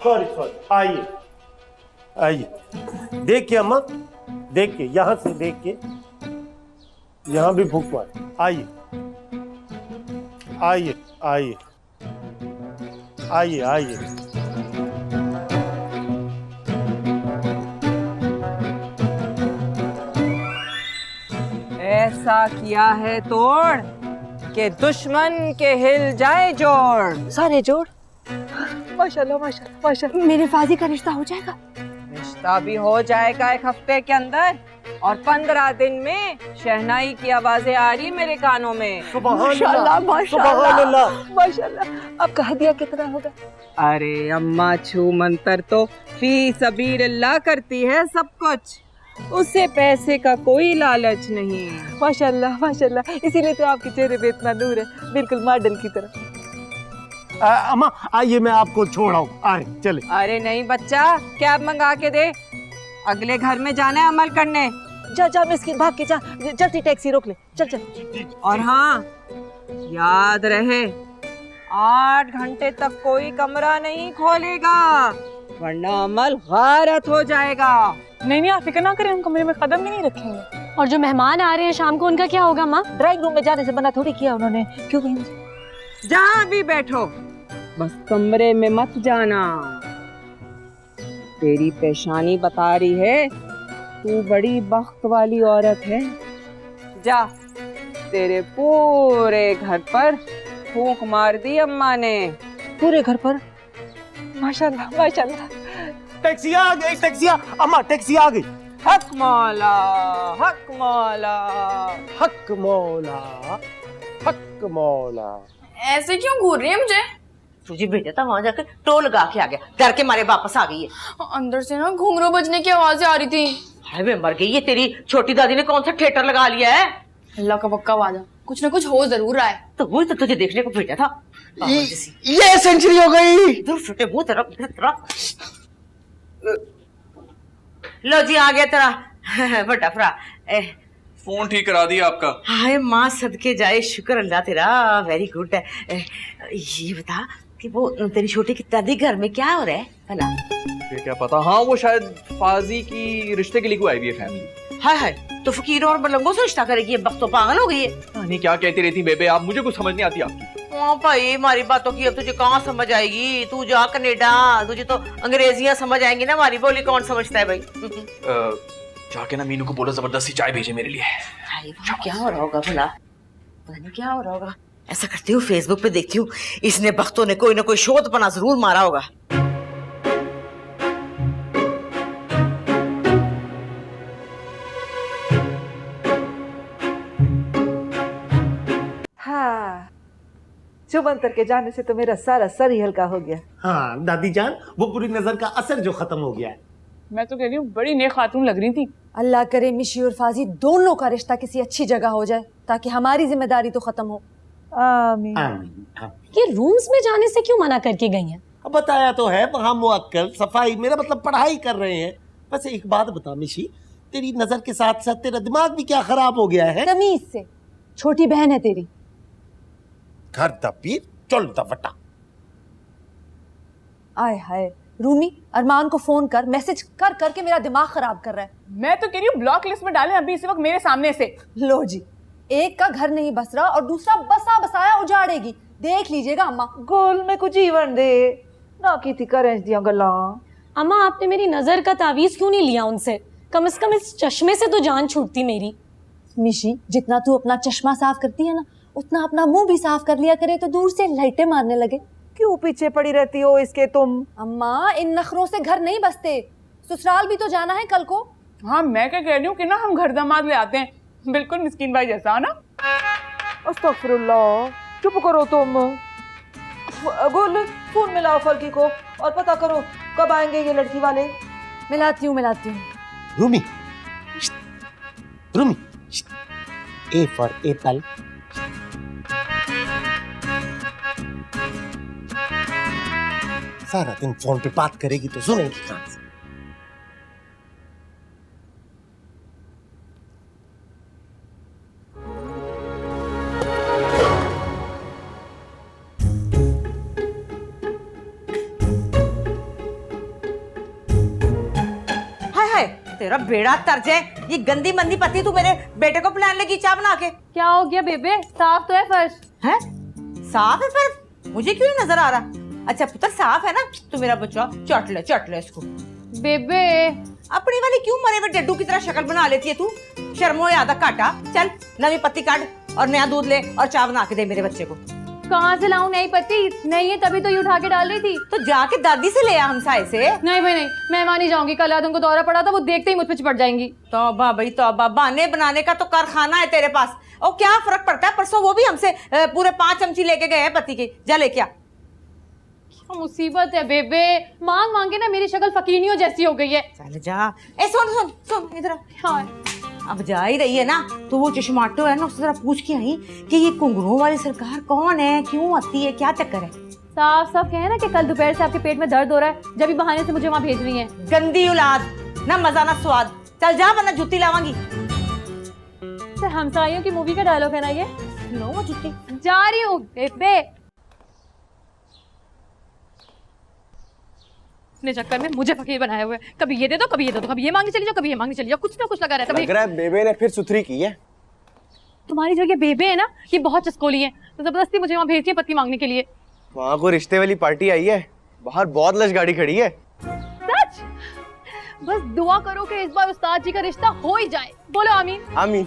सॉरी सॉरी, आइए आइए। देखिए अम्मा, देखिए यहाँ से देख के, यहाँ भी भूख मार। आइए आइए आइए आइए आइए। ऐसा किया है तोड़ के दुश्मन के हिल जाए जोड़। सारे जोड़। माशाल्लाह माशाल्लाह माशाल्लाह। मेरे फाजी का रिश्ता हो जाएगा? रिश्ता भी हो जाएगा 1 हफ्ते के अंदर, और 15 दिन में शहनाई की आवाजें आ रही मेरे कानों में। माशाल्लाह माशाल्लाह माशाल्लाह। अब कह दिया कितना होगा? अरे अम्मा छू मंतर तो फी सबीलिल्लाह करती है सब कुछ, उसे पैसे का कोई लालच नहीं। माशाल्लाह माशाल्लाह, इसीलिए तो आपके चेहरे पे इतना नूर है, बिल्कुल मॉडल की तरह। अम्मा आइए, मैं आपको छोड़ाऊं, आए चले। अरे नहीं बच्चा, कैब मंगा के दे, अगले घर में जाना है अमल करने। जा जा मिस्किन, भाग के जा, जल्दी टैक्सी रोक ले, चल चल। और हाँ याद रहे, 8 घंटे तक कोई कमरा नहीं खोलेगा, वरना अमल गारत हो जाएगा। नहीं आप फिक्र ना करें, हम कमरे में कदम भी नहीं रखेंगे। और जो मेहमान आ रहे हैं शाम को, उनका क्या होगा माँ? ड्राइंग रूम में जाने से मना थोड़ी किया उन्होंने, क्यों कहीं? जहाँ भी बैठो बस कमरे में मत जाना। तेरी पेशानी बता रही है तू बड़ी बख्त वाली औरत है। जा, तेरे पूरे घर पर फूंक मार दी अम्मा ने। पूरे घर पर? माशाल्लाह माशाल्लाह। टैक्सी आ गई, टैक्सी अम्मा, टैक्सी आ गई। हक मौला हक मौला हक मौला हक मौला। ऐसे क्यों घूर रही है मुझे? तुझे भेजा था वहां जाकर टो लगा के आ गया, डर के मारे वापस आ गई है। अंदर से ना घुंघरू बजने की आवाजें आ रही थी। हाय वे मर गई है, तेरी छोटी दादी ने कौन सा थिएटर लगा लिया है? अल्लाह का पक्का वादा, कुछ ना कुछ हो जरूर रहा है। तो वही तो तुझे देखने को भेजा था। ये सेंचुरी हो गई। इधर फटे वो तेरा लो जी आ गया तेरा बड़ा भरा। फोन ठीक करा दिया आपका। हाय माँ सदके जाए, शुक्र अल्लाह तेरा, वेरी गुड। ये बता कि वो तेरी छोटी की दादी घर में क्या हो रहा है भला? ये क्या पता। हाँ वो शायद फाजी की रिश्ते के लिए कोई आई हुई है फैमिली। हाय हाय, तो फकीरों और मलंगों से रिश्ता करेगी? बख्त तो पागल हो गई है। नहीं क्या कहती रहती बेबे आप, मुझे कुछ समझ नहीं आती आपकी। हाँ भाई हमारी बातों की अब तुझे कहाँ समझ आएगी? तू जा कनेडा, तुझे तो अंग्रेजियां समझ आएंगी ना, हमारी बोली कौन समझता है भाई? जाके ना मीनू को बोलो जबरदस्ती चाय भेजे मेरे लिए। क्या हो रहा होगा भला, पता नहीं क्या हो रहा होगा। ऐसा करती हूँ फेसबुक पे देखती हूँ, इसने बख्तों ने कोई ना कोई शोध पना जरूर मारा होगा। हाँ, चुमंतर के जाने से तो मेरा सारा सर ही हल्का हो गया। हाँ दादी जान, वो पूरी नजर का असर जो खत्म हो गया है। मैं तो कह रही हूँ बड़ी नेक खातून लग रही थी। अल्लाह करे मिशी और फाजी दोनों का रिश्ता किसी अच्छी जगह हो जाए ताकि हमारी जिम्मेदारी तो खत्म हो। आमीन। ये रूम्स में जाने से क्यों मना करके गई हैं? अब बताया तो है, वहाँ मुअक्कल सफाई, मेरा मतलब पढ़ाई कर रहे हैं। बस एक बात बता मिशी, तेरी नजर के साथ साथ तेरा दिमाग भी क्या खराब हो गया है? तमीज से, छोटी बहन है तेरी। घर दबीर चल दफटा। आय हाय रूमी, अरमान को फोन कर, मैसेज कर करके मेरा दिमाग खराब कर रहा है। मैं तो कह रही हूँ ब्लॉक लिस्ट में डालें अभी इसी वक्त मेरे सामने से। लो जी, एक का घर नहीं बस रहा और दूसरा बसा बसाया उजाड़ेगी। देख लीजिएगा अम्मा। गोल में कुछ जीवन दे ना की थी करें दिया गला। अम्मा आपने मेरी नजर का तावीज क्यों नहीं लिया उनसे? कम से कम इस चश्मे से तो जान छूटती मेरी। मिशी, जितना तू अपना चश्मा साफ करती है ना, उतना अपना मुंह भी साफ कर लिया करे तो दूर से लाइटें मारने लगे। क्यों पीछे पड़ी रहती हो इसके तुम? अम्मा इन नखरों से घर नहीं बसते, ससुराल भी तो जाना है कल को। हाँ मैं क्या कह रही हूँ कि ना हम घर दामाद ले आते हैं, बिल्कुल मिस्कीन भाई जैसा ना। अस्तगफिरुल्लाह, चुप करो तुम। गोल फोन मिलाओ फलकी को और पता करो कब आएंगे ये लड़की वाले। मिलाती हूँ। Rumi, Rumi, A for Apple. सारा दिन फोन पे बात करेगी तो सुनेगी कहां से? तेरा बेड़ा तर जाए, ये गंदी मंदी पति तू मेरे बेटे को पिलाने लगी चाय बना के। क्या हो गया बेबे? साफ तो है फर्श। है? साफ है फर्श? मुझे क्यों नहीं नजर आ रहा? अच्छा पुत्र साफ है ना? तू मेरा बच्चा चट ले इसको। बेबे अपनी वाली क्यों मरे हुए डड्डू की तरह शक्ल बना लेती है तू? शर्मो यादा काटा। चल नवी पत्ती काट और नया दूध ले और चाय बना के दे मेरे बच्चे को। कहाँ से लाऊं नई पत्ती? नहीं है तभी तो ये उठा के डाल रही थी। तो जाके दादी से ले आ हमसाए से। नहीं भाई नहीं, मैं वहां नहीं जाऊंगी। कल रात उनको दौरा पड़ा था, वो देखते ही मुझ पे चिपट जाएंगी। तौबा भाई तौबा, बहाने बनाने का तो कारखाना है तेरे पास। और क्या फर्क पड़ता है, परसों वो भी हमसे पूरे 5 चमची लेके गए हैं पति के। जा ले क्या मुसीबत है बेबे, मांग मांग के ना मेरी शक्ल फकीनियों जैसी हो गई है। चल जा। ए सुन इधर। हाँ अब जा ही रही है ना तो वो चश्माटो है ना, उससे जरा पूछ के आई कि ये घुंघरू वाली सरकार कौन है, क्यों आती है, क्या चक्कर है? साफ साफ कहे ना कि कल दोपहर से आपके पेट में दर्द हो रहा है, जब भी बहाने से मुझे वहाँ भेज रही है। गंदी औलाद, ना मजा ना स्वाद। चल जा वरना जूती लावांगी। सर हमसाइयों की मूवी का डायलॉग है ना ये? लो जूती। जा रही हूँ बेबे। अपने चक्कर में मुझे फकीर बनाए हुए, कभी ये दे दो कभी ये दे दो, कभी ये मांगने चली जाओ कभी ये मांगने चली जाओ, कुछ ना कुछ लगा रहता है। लग रहा है बेबे ने फिर सुथरी की है। तुम्हारी जो ये बेबे है ना, ये बहुत चस्कोली है, तो जबरदस्ती मुझे वहाँ भेजती है पत्ती मांगने के लिए। वहाँ को रिश्ते वाली पार्टी आई है, बाहर बहुत लश गाड़ी खड़ी है। सच? बस दुआ करो कि इस बार उस्ताद जी का रिश्ता हो ही जाए। बोलो आमीन। आमीन।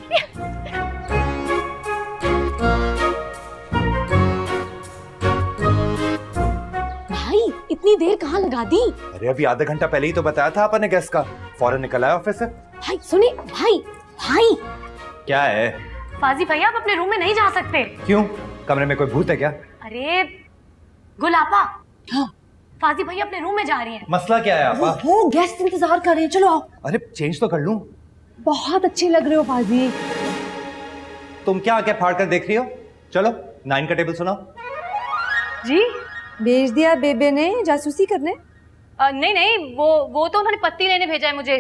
इतनी देर कहाँ लगा दी? अरे अभी आधा घंटा पहले ही तो बताया था आपने गैस का, फौरन निकल आया ऑफिस से। भाई सुनिए, भाई क्या है? फाजी भैया आप अपने रूम में नहीं जा सकते। क्यों? कमरे में कोई भूत है क्या? अरे गुलापा, हाँ फाजी भैया अपने रूम में जा रही हैं। मसला क्या है आपा? वो गेस्ट इंतजार कर रहे हैं, चलो आओ। अरे चेंज तो कर लूं। बहुत अच्छे लग रहे हो फाजी। तुम क्या आके फाड़ कर देख रही हो? चलो 9 का टेबल सुनाओ। जी भेज दिया बेबे ने जासूसी करने? नहीं नहीं, वो तो उन्होंने पत्ती लेने भेजा है मुझे।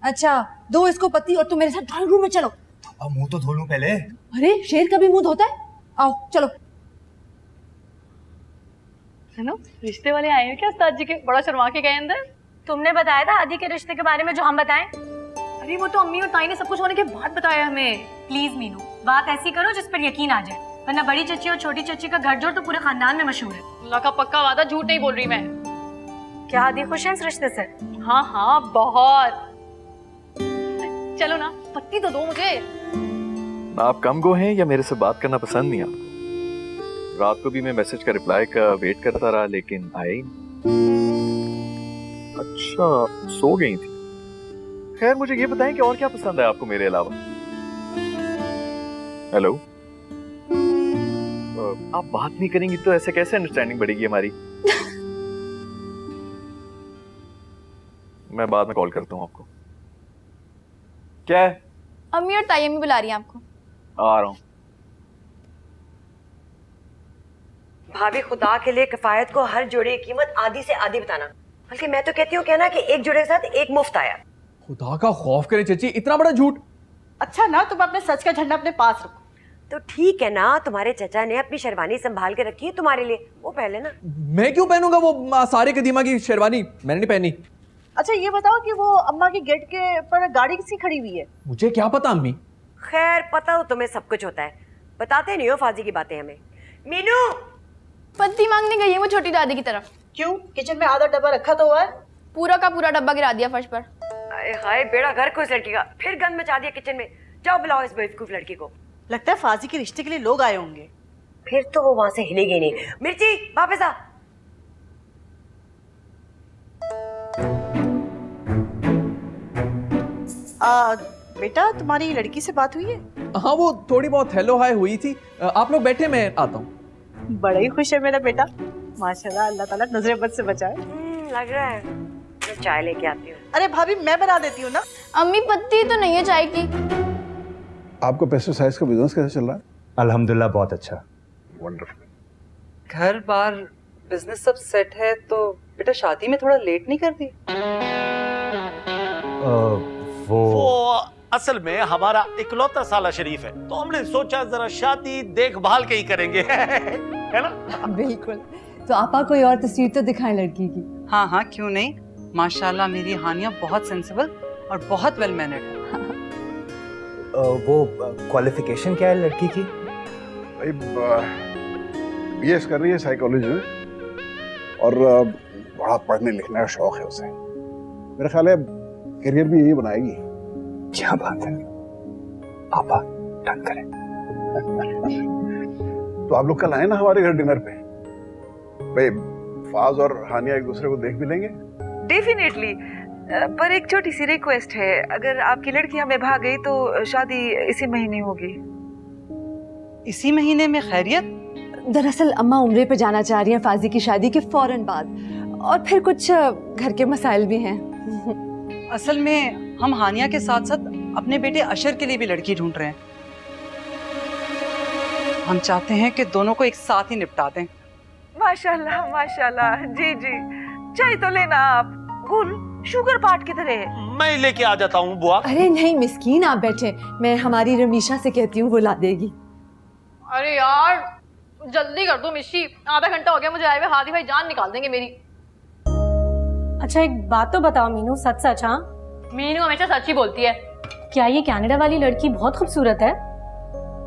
अच्छा, दो इसको पत्ती और तुम मेरे साथ ड्राइंग रूम में चलो। अब मुंह तो धो लूं पहले। अरे शेर का भी मुंह धोता है? आओ चलो। सुनो, रिश्ते वाले आए हैं क्या उस्ताद जी के? बड़ा शर्मा के गए अंदर। तुमने बताया था आदि के रिश्ते के बारे में जो हम बताएं। अरे वो तो अम्मी और ताई ने सब कुछ होने के बाद बताया हमें। प्लीज मीनू, बात ऐसी करो जिस पर यकीन आ जाए, वरना बड़ी चची और छोटी चची का घर जोड़ तो पूरे खानदान में मशहूर है। अल्लाह का पक्का वादा, झूठ नहीं बोल रही मैं। क्या आदि खुश है इस रिश्ते से? हाँ हाँ बहुत। चलो ना, पत्ती तो दो मुझे। आप कम गो हैं या मेरे से बात करना पसंद नहीं आपको? रात को भी मैं मैसेज का रिप्लाई का वेट करता रहा लेकिन आए ही नहीं। अच्छा, सो गई थी। खैर मुझे ये बताएं कि और क्या पसंद है आपको मेरे अलावा? हेलो, आप बात नहीं करेंगी तो ऐसे कैसे अंडरस्टैंडिंग बढ़ेगी हमारी? मैं बाद में कॉल करता हूँ आपको। क्या है? अम्मी और ताई अम्मी बुला रही हैं आपको। आ रहा हूँ। भाभी खुदा के लिए किफायत को हर जोड़े की कीमत आधी से आधी बताना, बल्कि मैं तो कहती हूँ कहना कि एक जोड़े के साथ एक मुफ्त आया। खुदा का खौफ करे चची, इतना बड़ा झूठ। अच्छा ना, तुम अपने सच का झंडा अपने पास रखो। तो ठीक है ना, तुम्हारे चचा ने अपनी शेरवानी संभाल के रखी है तुम्हारे लिए, वो पहले ना। मैं क्यों पहनूंगा वो सारे कदीमा की शेरवानी? मैंने नहीं पहनी। अच्छा ये बताओ कि वो अम्मा के गेट के पर गाड़ी किसकी खड़ी हुई है? मुझे क्या पता अम्मी। खैर पता हो तुम्हें सब कुछ होता है, बताते नहीं हो फाजी की बातें हमें। मीनू पत्ती मांगने गई है वो छोटी दादी की तरफ। क्यों? किचन में आधा डब्बा रखा तो हुआ है। पूरा का पूरा डब्बा गिरा दिया फर्श पर। हाय बेड़ा घर को इस लड़की का, फिर गंद मचा दिया किचन में। जाओ बुलाओ इस बेवकूफ लड़की को। लगता है फाजी के रिश्ते के लिए लोग आए होंगे। फिर तो वो वहां से हिलेगी नहीं। मिर्ची वापस आ। बेटा तुम्हारी लड़की से बात हुई है? हाँ वो थोड़ी बहुत हेलो हाय हुई थी। आप लोग बैठे, मैं आता हूँ। बड़ा ही खुश है मेरा बेटा, माशाल्लाह, अल्लाह ताला नजर बद से बचाए। लग रहा है। मैं चाय लेके आती हूँ। अरे भाभी मैं बना देती हूँ ना। अम्मी पत्ती तो नहीं है चाय की। आपको पेस्टिसाइड्स का बिजनेस कैसे चल रहा है? अल्हम्दुलिल्लाह बहुत अच्छा। वंडरफुल। घर बार बिजनेस सब सेट है तो बेटा शादी में थोड़ा लेट नहीं कर दी? वो असल में हमारा इकलौता साला शरीफ है, तो हमने सोचा जरा शादी देखभाल के ही करेंगे। है ना? बिल्कुल। तो आपा कोई और तस्वीर तो दिखाएं लड़की की। हाँ हाँ क्यों नहीं, माशाल्लाह मेरी हानिया बहुत सेंसिबल और बहुत वेल मैनर्ड है। वो क्वालिफिकेशन क्या है लड़की की? भाई बीएस कर रही है साइकोलॉजी में और बड़ा पढ़ने लिखने का शौक है उसे। मेरा ख्याल है करियर भी यही बनाएगी। क्या बात है, पापा डन करें। तो आप लोग कल आए ना हमारे घर डिनर पे। भाई फाज और हानिया एक दूसरे को देख भी लेंगे। डेफिनेटली, पर एक छोटी सी रिक्वेस्ट है, अगर आपकी लड़की हमें भाग गई तो शादी इसी महीने होगी। इसी महीने में? खैरियत? दरअसल अम्मा उम्रे पे जाना चाह रही हैं फाजी की शादी के फौरन बाद, और फिर कुछ घर के मसाइल भी हैं। असल में हम हानिया के साथ साथ अपने बेटे अशर के लिए भी लड़की ढूंढ रहे हैं। हम चाहते हैं कि दोनों को एक साथ ही निपटा दें। माशाल्लाह माशाल्लाह। जी जी, चाय तो लेना आप। गुल शुगर पाट की तरह। मैं लेके आ जाता हूँ बुआ। अरे नहीं मिस्कीन, आप बैठे, मैं हमारी रमीशा से कहती हूँ वो ला देगी। अरे यार जल्दी कर दो मिशी, आधा घंटा हो गया मुझे आए हुए, हादी भाई जान निकाल देंगे मेरी। अच्छा एक बात तो बताओ मीनू, सच सच। हाँ मीनू हमेशा सच ही बोलती है। क्या ये कनाडा वाली लड़की बहुत खूबसूरत है?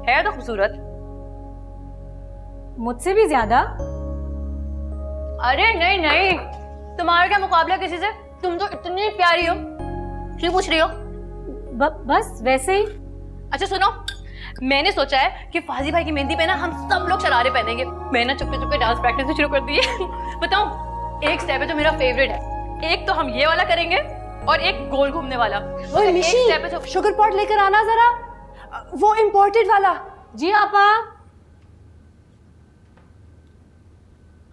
है तो खूबसूरत, मुझसे भी ज्यादा। अरे नहीं नहीं, तुम्हारा क्या मुकाबला किसी से, तुम तो इतनी प्यारी हो। क्यों पूछ रही हो? बस वैसे ही। अच्छा सुनो, मैंने सोचा है कि फाजी भाई की मेहंदी पे ना हम सब लोग शरारे पहनेंगे। मैंने चुपके चुपके डांस प्रैक्टिस शुरू कर दी है। बताऊं, एक स्टेप है जो मेरा फेवरेट है। एक तो हम ये वाला करेंगे और एक गोल घूमने वाला। ओए मिशी, शुगर पॉट लेकर आना जरा, वो इम्पोर्टेड वाला। जी आपा।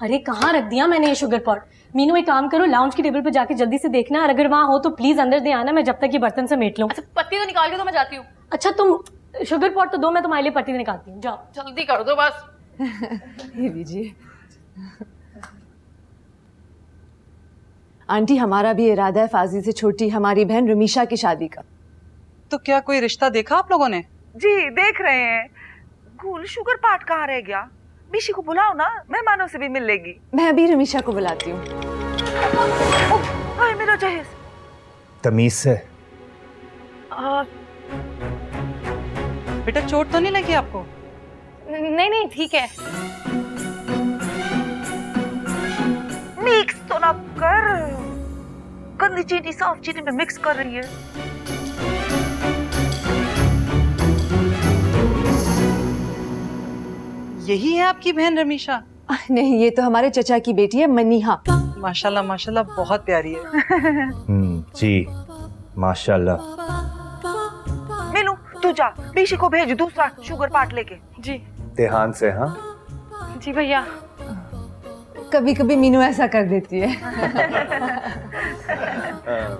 अरे कहाँ रख दिया मैंने ये शुगर पॉट? मीनू एक काम करो, लाउंज की टेबल पे जाके जल्दी से देखना, और अगर वहाँ हो तो प्लीज अंदर दे आना, मैं जब तक ये बर्तन समेट लूं। अच्छा पत्ती तो निकाल के तो मैं जाती हूँ। अच्छा तुम शुगर पॉट तो दो, मैं तुम्हारे लिए पट्टी निकालती हूँ। जाओ जल्दी कर दो बस। ये लीजिए। आंटी, हमारा भी इरादा है फाजी से छोटी हमारी बहन रमीशा की शादी का। तो क्या कोई रिश्ता देखा आप लोगों ने? जी देख रहे हैं। गुल, शुगर पार्ट कहाँ रह गया? बिशी को बुलाओ ना, मेहमानों से भी मिल लेगी। मैं अभी रमीशा को बुलाती हूँ। हाय मेरा जहेज। तमीज से। बेटा चोट तो नहीं लगी आपको? नहीं नहीं ठीक है। मिक्स तो ना कर, गंदी चीनी साफ चीनी में मिक्स कर रही है। यही है आपकी बहन रमीशा? नहीं, ये तो हमारे चचा की बेटी है मनीहा। माशाल्लाह माशाल्लाह, बहुत प्यारी है। जी माशाल्लाह। मीनू तू जा, बिशी को भेज दूसरा शुगर पार्ट लेके। जी ध्यान से। हाँ जी भैया। कभी कभी मीनू ऐसा कर देती है।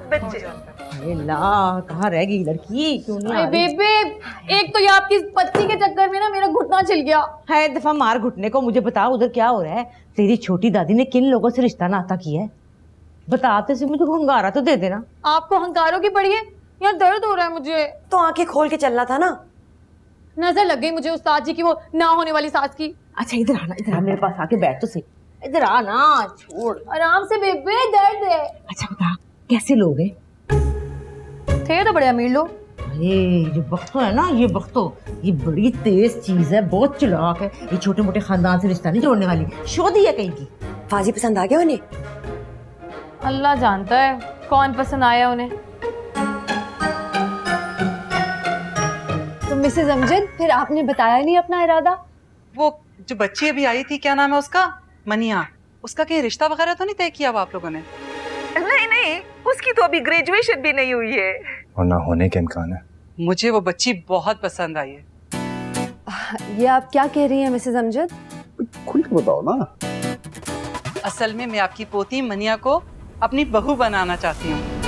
बच्चे कहाँ रह गई लड़की? क्यों नहीं आ रही? बेबे, एक तो ये आपकी इस पत्ती के चक्कर में ना मेरा घुटना छिल गया है। दफा मार घुटने को। मुझे बता उधर क्या हो रहा है? तेरी छोटी दादी ने किन लोगों से रिश्ता नाता किया है? बताते से मुझे हंगारा तो दे देना। आपको हंकारों की पड़ी है? यार दर्द हो रहा है मुझे। तो आंखें खोल के चलना था ना। नजर लग गई मुझे उस्ताद जी की, वो ना होने वाली सास की। अच्छा इधर आना, इधर आ, मेरे पास आके बैठ तो सही। इधर आ ना, छोड़ आराम से बेबे, दर्द है। अच्छा बता, कैसे लोग हैं? थे तो बड़े अमीर लोग। ये बख्तो है ना, ये बख्तो, ये बड़ी तेज चीज है, बहुत चालाक है। ये छोटे मोटे खानदान से रिश्ता नहीं जोड़ने वाली, शोधी है कहीं की। फाजी पसंद आ गया उन्हें? अल्लाह जानता है कौन पसंद आया उन्हें। तो मिसेज अमजद, फिर आपने बताया नहीं अपना इरादा? वो जो बच्ची अभी आई थी, क्या नाम है उसका? मनिया। उसका कहीं रिश्ता वगैरह तो नहीं तय किया आप लोगों ने? नहीं नहीं, उसकी तो अभी ग्रेजुएशन भी नहीं हुई है। और ना होने के इम्कान है। मुझे वो बच्ची बहुत पसंद आई है। ये आप क्या कह रही हैं मिसेज अमजद? खुल के बताओ ना। असल में मैं आपकी पोती मनिया को अपनी बहू बनाना चाहती हूँ।